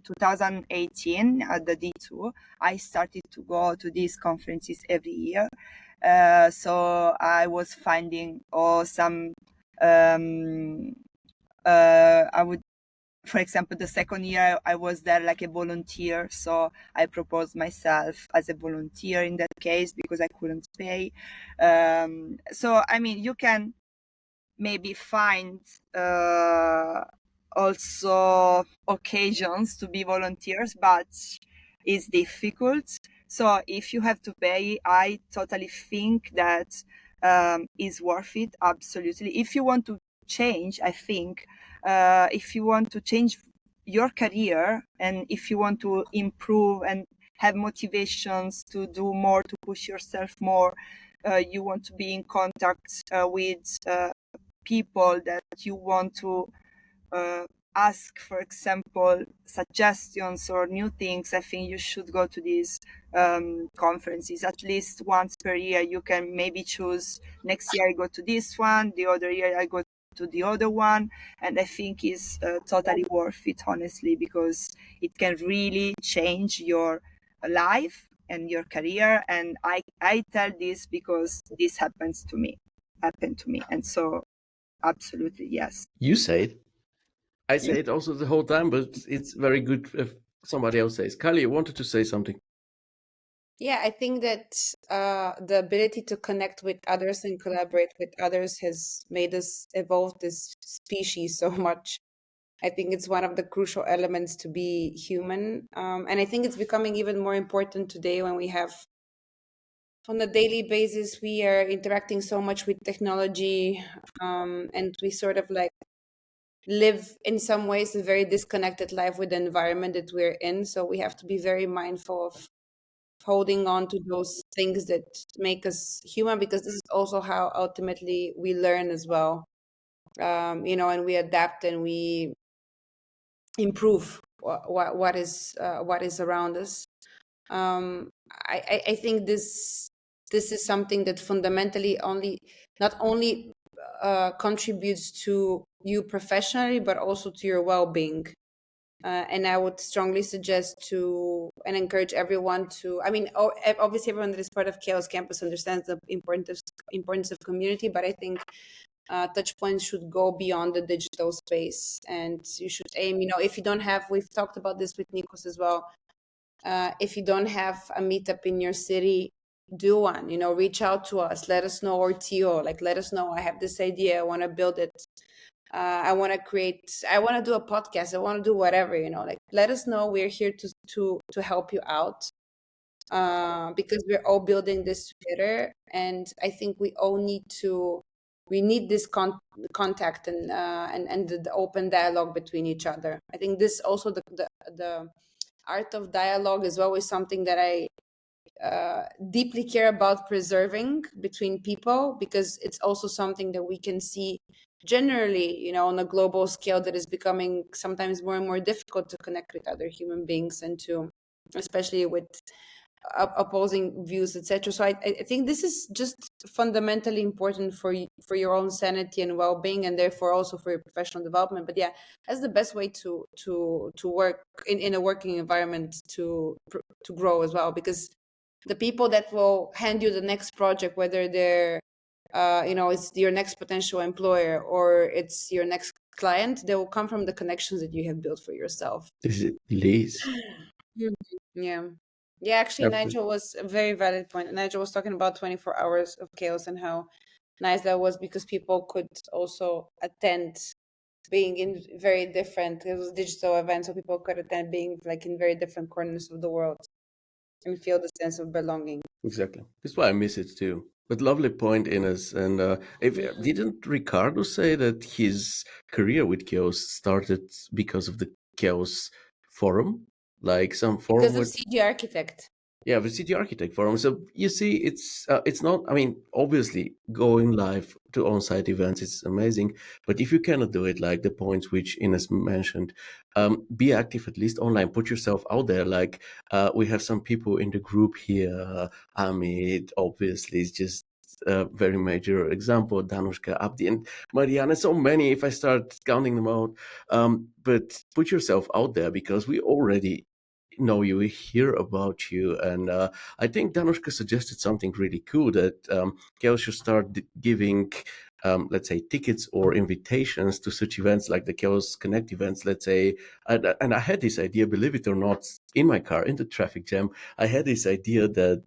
2018 at the D2, I started to go to these conferences every year. So I was finding some, I would, for example, the second year I was there like a volunteer. So I proposed myself as a volunteer in that case because I couldn't pay. So, I mean, you can maybe find also occasions to be volunteers, but it's difficult. So if you have to pay, I totally think that is worth it. Absolutely. If you want to change, I think if you want to change your career and if you want to improve and have motivations to do more, to push yourself more, you want to be in contact with people that you want to uh, ask, for example, suggestions or new things, I think you should go to these conferences at least once per year. You can maybe choose next year I go to this one, the other year I go to the other one, and I think it's totally worth it, honestly, because it can really change your life and your career. And I tell this because this happened to me, and so absolutely, yes. You say it. I say it also the whole time, but it's very good if somebody else says. Kali, you wanted to say something. Yeah, I think that the ability to connect with others and collaborate with others has made us evolve this species so much. I think it's one of the crucial elements to be human. And I think it's becoming even more important today when we have, on a daily basis, we are interacting so much with technology, and we sort of like live in some ways a very disconnected life with the environment that we're in. So we have to be very mindful of holding on to those things that make us human, because this is also how ultimately we learn as well. And we adapt and we improve what is around us. I think this is something that fundamentally not only contributes to you professionally, but also to your well-being. And I would strongly suggest to and encourage everyone to, I mean, obviously everyone that is part of Chaos Campus understands the importance of community, but I think touch points should go beyond the digital space, and you should aim, if you don't have, we've talked about this with Nikos as well, if you don't have a meetup in your city, do one, reach out to us, let us know, or TO, like, let us know, I have this idea, I want to build it. I want to do a podcast, I want to do whatever, like, let us know. We're here to help you out, because we're all building this together. And I think we need this contact and the open dialogue between each other. I think this also, the art of dialogue is always something that I deeply care about preserving between people, because it's also something that we can see generally, on a global scale, that is becoming sometimes more and more difficult to connect with other human beings, and to, especially with opposing views, etc. So I think this is just fundamentally important for your own sanity and well-being, and therefore also for your professional development. But yeah, that's the best way to work in a working environment, to grow as well, because the people that will hand you the next project, whether they're it's your next potential employer or it's your next client, they will come from the connections that you have built for yourself. Is it Liz? Yeah. Yeah, actually, Absolutely. Nigel was a very valid point. Nigel was talking about 24 hours of chaos and how nice that was, because people could also attend being in very different, it was digital events, so people could attend being like in very different corners of the world and feel the sense of belonging. Exactly. That's why I miss it too. But lovely point, Ines. And if didn't Ricardo say that his career with Chaos started because of the Chaos forum? Like some forum Because of with CG Architect. yeah, the City Architect Forum. So you see, it's not. I mean, obviously, going live to on-site events is amazing, but if you cannot do it, like the points which Ines mentioned, be active at least online. Put yourself out there. Like we have some people in the group here. Amit, obviously, is just a very major example. Danushka, Abdi, and Mariana, so many if I start counting them out. But put yourself out there because we already know you, we hear about you. And I think Danushka suggested something really cool that Chaos should start giving, let's say, tickets or invitations to such events like the Chaos Connect events, let's say. And I had this idea, believe it or not, in my car, in the traffic jam. I had this idea that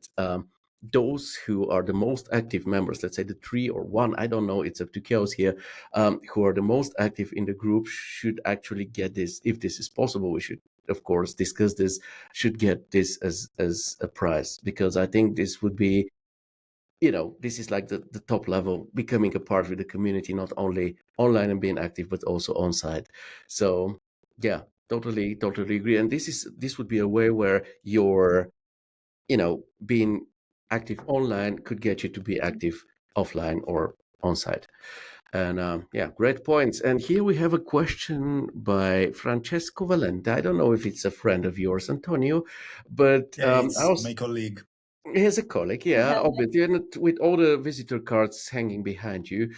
those who are the most active members, let's say the 3 or 1, I don't know, it's up to Chaos here, who are the most active in the group should actually get this. If this is possible, we should, of course, discuss this, should get this as a prize, because I think this would be, this is like the top level, becoming a part with the community, not only online and being active, but also on site. So yeah, totally agree. And this would be a way where your, being active online could get you to be active offline or on site. And yeah, great points. And here we have a question by Francesco Valente. I don't know if it's a friend of yours, Antonio, but Yeah, I it's was my colleague. Here's a colleague, yeah, obviously, and with all the visitor cards hanging behind you,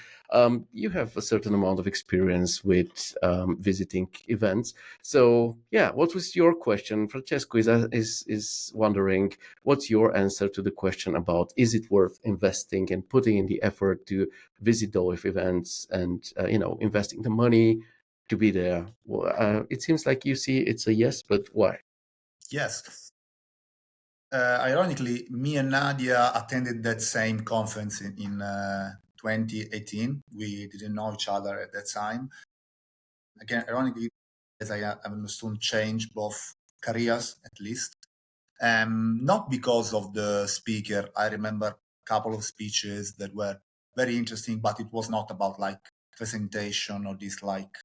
you have a certain amount of experience with visiting events. So, yeah, what was your question? Francesco is wondering, what's your answer to the question about is it worth investing and putting in the effort to visit those events and investing the money to be there? Well, it seems like you see it's a yes, but why? Yes. Ironically, me and Nadia attended that same conference in 2018. We didn't know each other at that time. Again, ironically, as I have understood, changed both careers at least. Not because of the speaker. I remember a couple of speeches that were very interesting, but it was not about like presentation or this like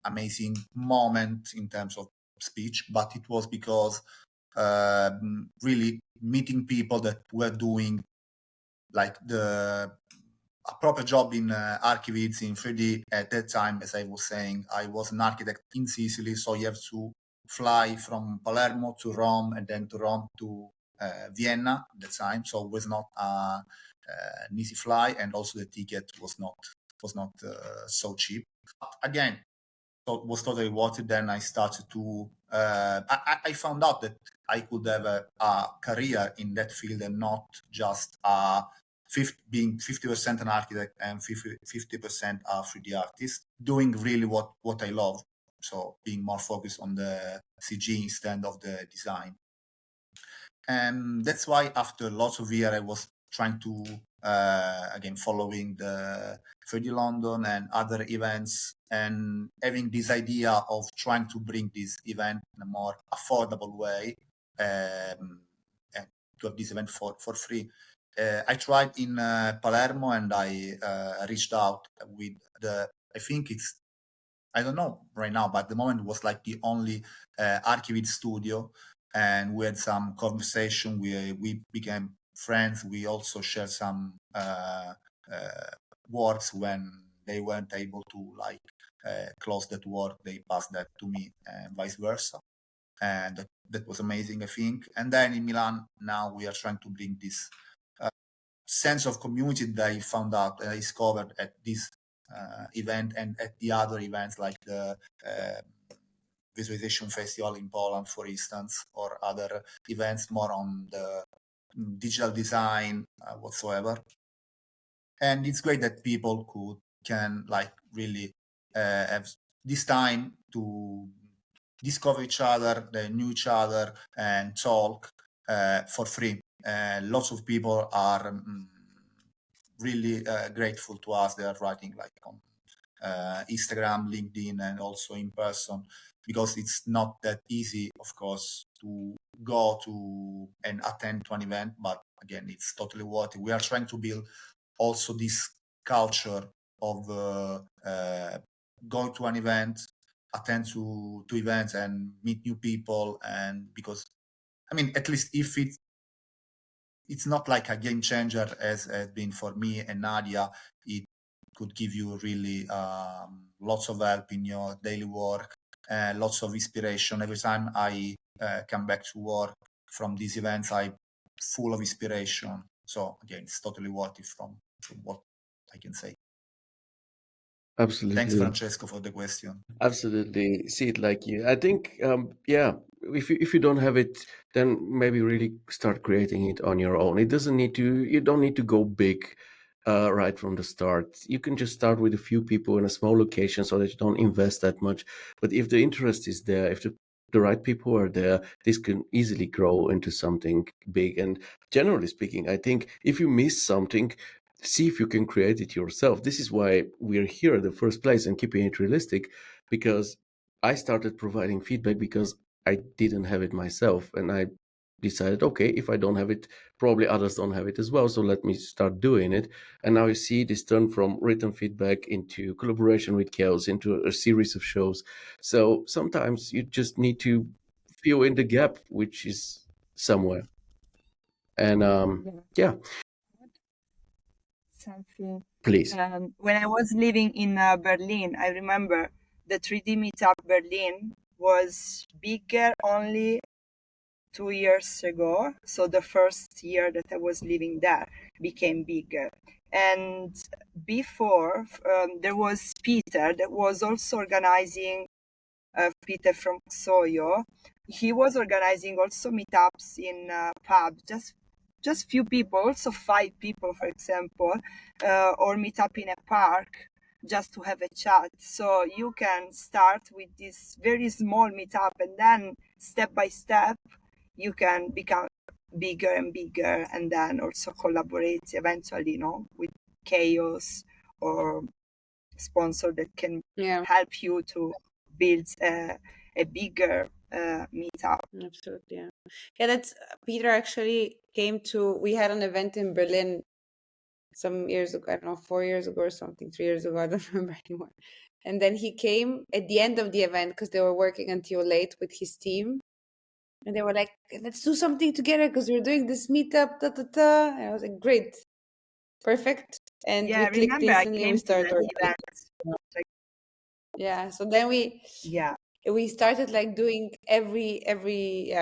amazing moment in terms of speech, but it was because really meeting people that were doing like a proper job in archivids in 3D. At that time, as I was saying, I was an architect in Sicily, so you have to fly from Palermo to Rome and then to Rome to Vienna at the time. So it was not an easy fly, and also the ticket was not so cheap. But again, was totally worth it. Then I started to I found out that I could have a career in that field and not just being 50% an architect and 50% a 3D artist, doing really what I love. So being more focused on the CG instead of the design. And that's why after lots of years, I was trying to, again, following the 3D London and other events and having this idea of trying to bring this event in a more affordable way and to have this event for free. I tried in Palermo and I reached out with I think it's, I don't know right now, but at the moment it was like the only Archivid studio, and we had some conversation. We became friends. We also shared some works when they weren't able to like close that work. They passed that to me, and vice versa. And that was amazing, I think. And then in Milan, now we are trying to bring this sense of community that I found out, I discovered at this event and at the other events like the Visualization Festival in Poland, for instance, or other events more on the digital design whatsoever. And it's great that people can like really have this time to discover each other, they knew each other, and talk for free. Lots of people are really grateful to us. They are writing like on Instagram, LinkedIn, and also in person, because it's not that easy, of course, to go to and attend to an event. But again, it's totally worth it. We are trying to build also this culture of going to an event, attend to events, and meet new people. And because, I mean, at least if it's not like a game changer as has been for me and Nadia, it could give you really lots of help in your daily work, lots of inspiration. Every time I come back to work from these events, I'm full of inspiration. So again, it's totally worth it from what I can say. Thanks, Absolutely. Francesco, for the question. Absolutely. See it like you. I think, yeah, if you don't have it, then maybe really start creating it on your own. It doesn't need to, you don't need to go big right from the start. You can just start with a few people in a small location so that you don't invest that much. But if the interest is there, if the right people are there, this can easily grow into something big. And generally speaking, I think if you miss something, see if you can create it yourself. This is why we're here in the first place and keeping it realistic, because I started providing feedback because I didn't have it myself. And I decided, okay, if I don't have it, probably others don't have it as well. So let me start doing it. And now you see this turn from written feedback into collaboration with Chaos, into a series of shows. So sometimes you just need to fill in the gap, which is somewhere. And yeah, Something. please. When I was living in Berlin, I remember the 3D Meetup Berlin was bigger only 2 years ago. So the first year that I was living there became bigger. And before, there was Peter that was also organizing, Peter from Soyo. He was organizing also meetups in pub, just few people, also 5 people, for example, or meet up in a park just to have a chat. So you can start with this very small meetup, and then step by step, you can become bigger and bigger, and then also collaborate eventually, with Chaos or sponsor that can Yeah, help you to build a bigger meetup. absolutely. Yeah, yeah. That's Peter actually came to. We had an event in Berlin some years ago. I don't know, 4 years ago or something, 3 years ago. I don't remember anymore. And then he came at the end of the event because they were working until late with his team. And they were like, let's do something together because we're doing this meetup, ta ta ta. And I was like, great, perfect. And Yeah, we I clicked remember I instantly and we came to started that working. event. Like, Yeah. So then yeah, we started like doing every every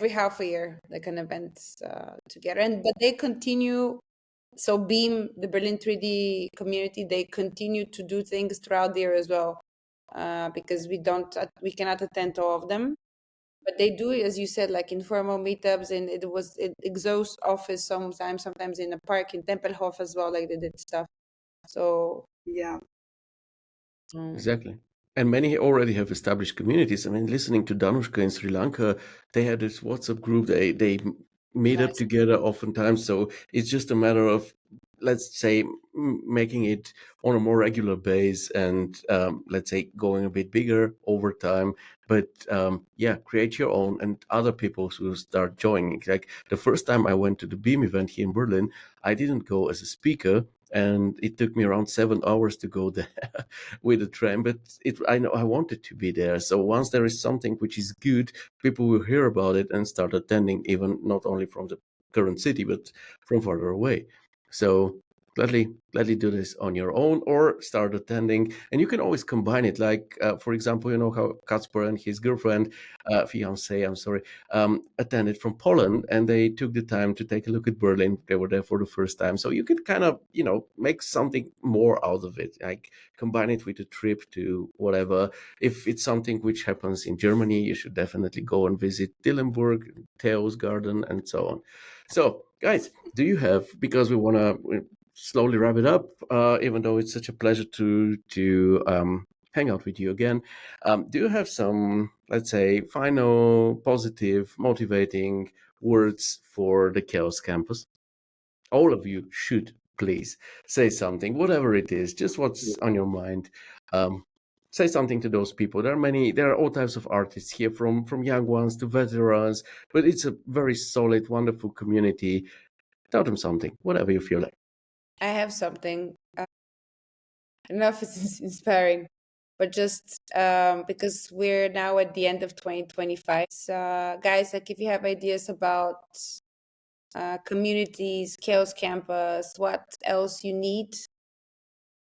half a year, like an event together. And but they continue. So Beam, the Berlin 3D community, they continue to do things throughout the year as well, because we cannot attend to all of them. But they do, as you said, like informal meetups, and it was at Exhaust office sometimes in a park in Tempelhof as well, like they did stuff. So yeah, Exactly. And many already have established communities. I mean, listening to Danushka in Sri Lanka, they had this WhatsApp group. They meet up nice. together oftentimes. So it's just a matter of, let's say, making it on a more regular base and let's say going a bit bigger over time. But yeah, create your own, and other people will start joining. Like the first time I went to the Beam event here in Berlin, I didn't go as a speaker, and it took me around 7 hours to go there with a tram. But I know I wanted to be there. So once there is something which is good, people will hear about it and start attending, even not only from the current city, but from further away. So gladly do this on your own or start attending. And you can always combine it. Like, for example, you know how Kacper and his girlfriend, fiance, I'm sorry, attended from Poland, and they took the time to take a look at Berlin. They were there for the first time. So you can kind of, make something more out of it, like combine it with a trip to whatever. If it's something which happens in Germany, you should definitely go and visit Dillenburg, Theo's Garden, and so on. So, guys, do you have, because we want to slowly wrap it up, even though it's such a pleasure to hang out with you again. Do you have some, let's say, final, positive, motivating words for the Chaos Campus? All of you should please say something, whatever it is, just what's on your mind. Um, say something to those people. There are all types of artists here, from young ones to veterans, but it's a very solid, wonderful community. Tell them something, whatever you feel like. I have something. I don't know if it's inspiring, but just because we're now at the end of 2025. Guys, like if you have ideas about communities, Chaos Campus, what else you need,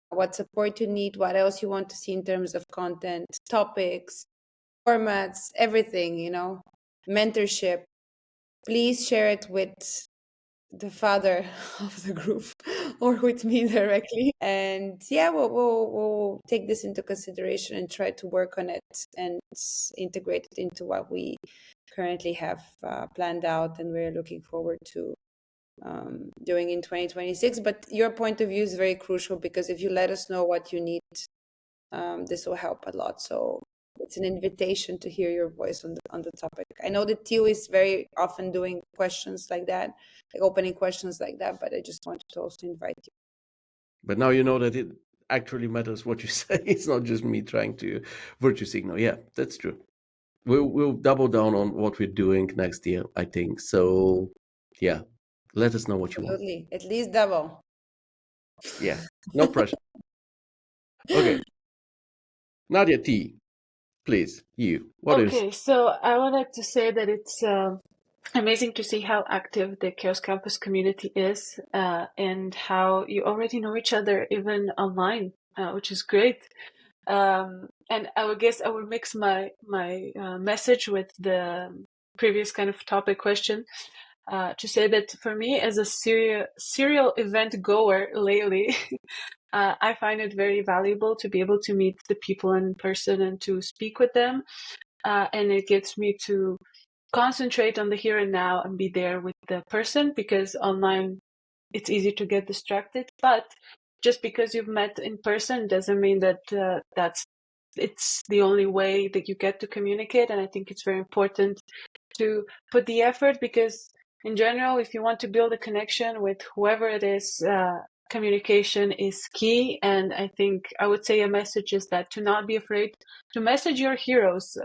what support you need, what else you want to see in terms of content, topics, formats, everything, mentorship. please share it with the father of the group or with me directly. And yeah, we'll take this into consideration and try to work on it and integrate it into what we currently have planned out and we're looking forward to doing in 2026. But your point of view is very crucial, because if you let us know what you need, this will help a lot. So it's an invitation to hear your voice on the topic. I know that Tio is very often doing questions like that, like opening questions like that, but I just wanted to also invite you. But now you know that it actually matters what you say. It's not just me trying to virtue signal. Yeah, that's true. We'll double down on what we're doing next year, I think. So yeah, let us know what you want. Absolutely, at least double. Yeah, no pressure. Okay, Nadia T, please, you. What is? Okay, so I would like to say that it's amazing to see how active the Chaos Campus community is, and how you already know each other even online, which is great. And I would guess I will mix my message with the previous kind of topic question, to say that for me as a serial event goer lately, I find it very valuable to be able to meet the people in person and to speak with them. And it gets me to concentrate on the here and now and be there with the person, because online it's easy to get distracted. But just because you've met in person doesn't mean that it's the only way that you get to communicate. And I think it's very important to put the effort, because in general, if you want to build a connection with whoever it is, communication is key. And I think I would say a message is that to not be afraid to message your heroes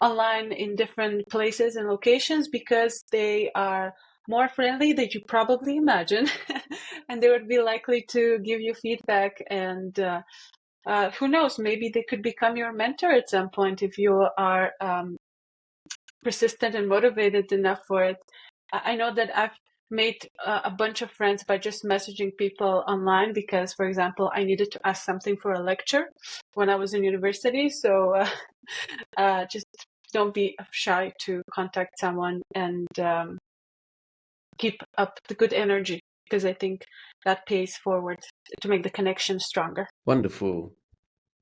online in different places and locations, because they are more friendly than you probably imagine. And they would be likely to give you feedback. And who knows, maybe they could become your mentor at some point if you are persistent and motivated enough for it. I know that I've made a bunch of friends by just messaging people online, because, for example, I needed to ask something for a lecture when I was in university. So just don't be shy to contact someone, and keep up the good energy, because I think that pays forward to make the connection stronger. Wonderful.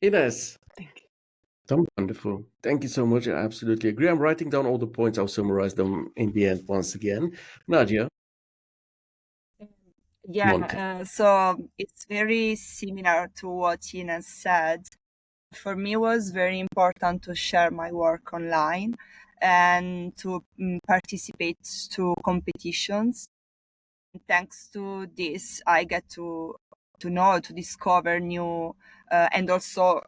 Ines. Thank you. Wonderful. Thank you so much. I absolutely agree. I'm writing down all the points. I'll summarize them in the end once again. Nadia. Monte. Yeah, so it's very similar to what Ines said. For me, it was very important to share my work online and to participate to competitions. Thanks to this, I get to know, to discover new and also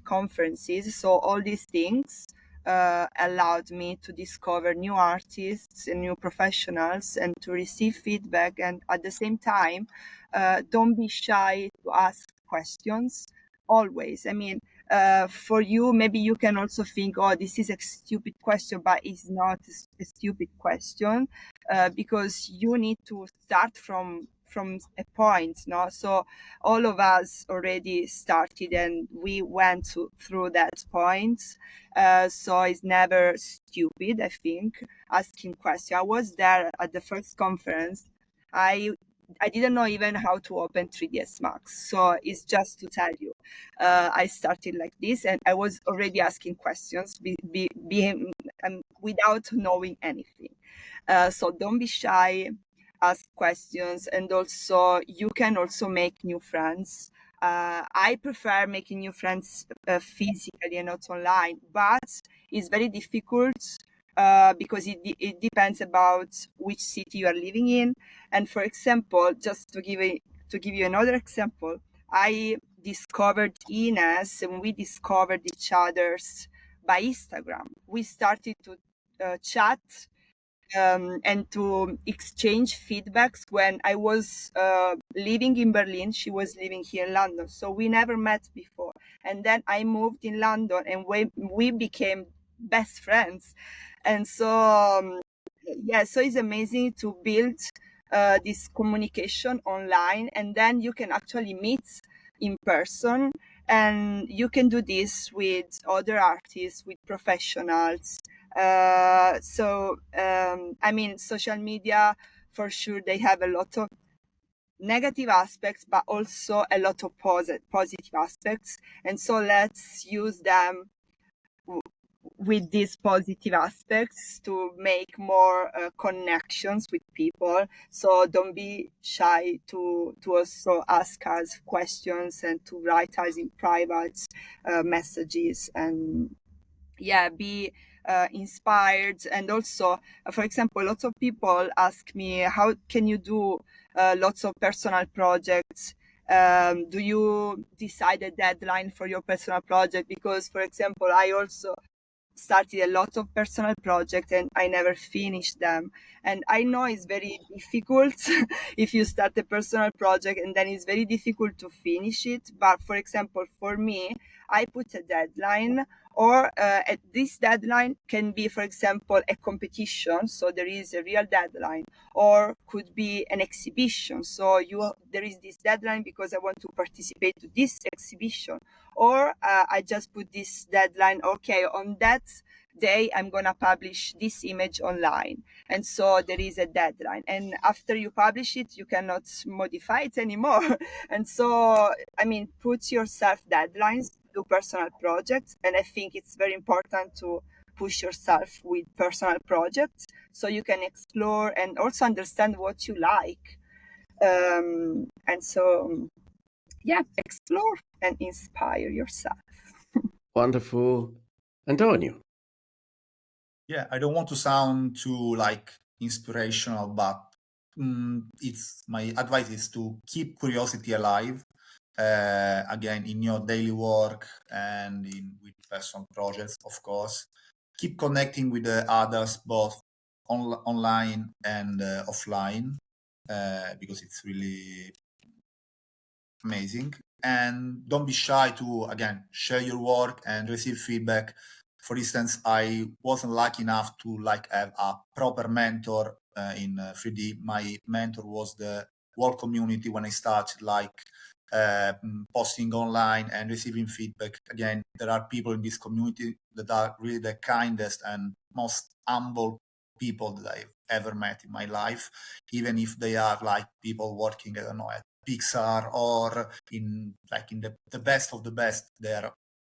conferences. So all these things allowed me to discover new artists and new professionals and to receive feedback. And at the same time, don't be shy to ask questions always. I mean, for you, maybe you can also think, oh, this is a stupid question, but it's not a stupid question, because you need to start from a point, no? So all of us already started and we went through that point. So it's never stupid, I think, asking questions. I was there at the first conference. I didn't know even how to open 3ds Max. So it's just to tell you, I started like this and I was already asking questions without knowing anything. So don't be shy, ask questions, and also you can also make new friends. I prefer making new friends physically and not online, but it's very difficult because it depends about which city you are living in. And for example, just to give you another example, I discovered Ines and we discovered each other's by Instagram. We started to chat and to exchange feedbacks when I was living in Berlin. She was living here in London. So we never met before. And then I moved in London and we became best friends. And so, yeah, so it's amazing to build this communication online, and then you can actually meet in person. And you can do this with other artists, with professionals, I mean, social media, for sure, they have a lot of negative aspects, but also a lot of positive aspects. And so let's use them with these positive aspects to make more connections with people. So don't be shy to also ask us questions and to write us in private messages, and be inspired. And also, for example, lots of people ask me, how can you do lots of personal projects? Do you decide a deadline for your personal project? Because, for example, I also started a lot of personal projects and I never finished them. And I know it's very difficult if you start a personal project and then it's very difficult to finish it. But for example, for me, I put a deadline, or at this deadline can be, for example, a competition. So there is a real deadline, or could be an exhibition. So there is this deadline because I want to participate to this exhibition, or I just put this deadline. Okay, on that day I'm gonna publish this image online, and so there is a deadline. And after you publish it, you cannot modify it anymore. And so, I mean, put yourself deadlines, do personal projects, and I think it's very important to push yourself with personal projects so you can explore and also understand what you like. And so, explore and inspire yourself. Wonderful. Antonio. Yeah, I don't want to sound too like inspirational, but it's my advice is to keep curiosity alive. Again, in your daily work and with personal projects, of course. Keep connecting with the others, both online and offline, because it's really amazing. And don't be shy to, again, share your work and receive feedback. For instance, I wasn't lucky enough to have a proper mentor in 3D. My mentor was the world community when I started posting online and receiving feedback. Again, there are people in this community that are really the kindest and most humble people that I've ever met in my life, even if they are like people working, I don't know, at Pixar or in the best of the best. They're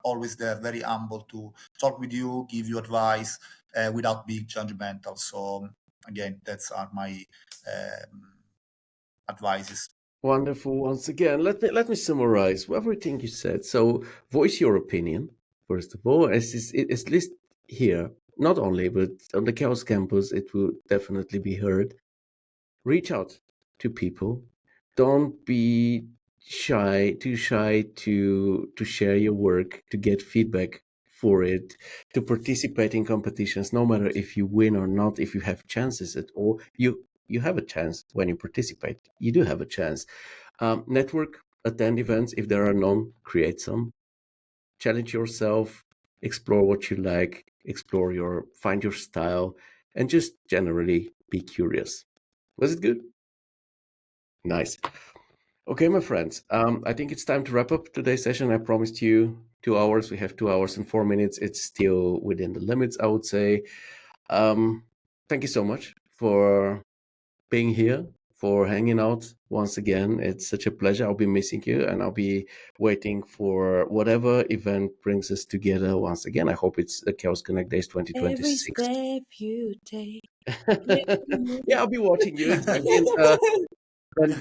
always there, very humble to talk with you, give you advice without being judgmental. So again, that's are my advices. Wonderful. Once again, let me summarize everything you said. So, voice your opinion first of all, as at least here, not only but on the Chaos Campus, it will definitely be heard. Reach out to people. Don't be too shy to share your work, to get feedback for it, to participate in competitions, no matter if you win or not, if you have chances at all. You have a chance when you participate. You do have a chance. Network, attend events. If there are none, create some. Challenge yourself, explore what you like, find your style, and just generally be curious. Was it good? Nice. Okay, my friends. I think it's time to wrap up today's session. I promised you 2 hours. We have 2 hours and 4 minutes. It's still within the limits, I would say. Thank you so much for being here, for hanging out once again. It's such a pleasure. I'll be missing you, and I'll be waiting for whatever event brings us together once again. I hope it's the Chaos Connect Days Every 2026. step you take. Yeah, I'll be watching you. Again, and,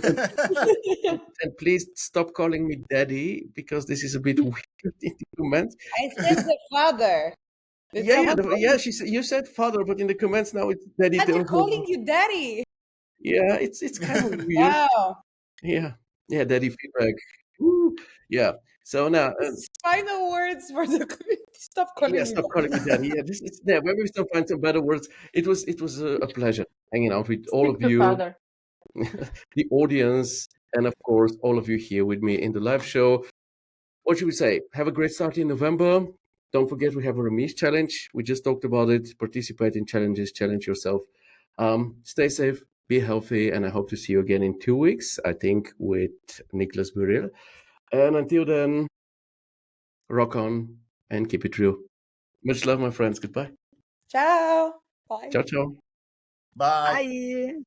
and please stop calling me daddy, because this is a bit weird in the comments. I said the father. Did Yeah, someone call you? you said father, but in the comments now it's daddy. Ah, they're calling you daddy. Yeah, it's kind of weird. Wow. Yeah, daddy feedback. Woo. Yeah. So now, Final words for the community. Stop calling me stop daddy. calling me daddy. Yeah, this it's there. Maybe we still find some better words. It was a pleasure hanging out with all Speak of to you, father. the audience, and of course all of you here with me in the live show. What should we say? Have a great start in November. Don't forget we have a Remise challenge. We just talked about it. Participate in challenges, challenge yourself. Stay safe, be healthy, and I hope to see you again in 2 weeks, I think, with Nicholas Buriel. And until then, rock on and keep it real. Much love, my friends. Goodbye. Ciao. Bye. Ciao, ciao. Bye. Bye.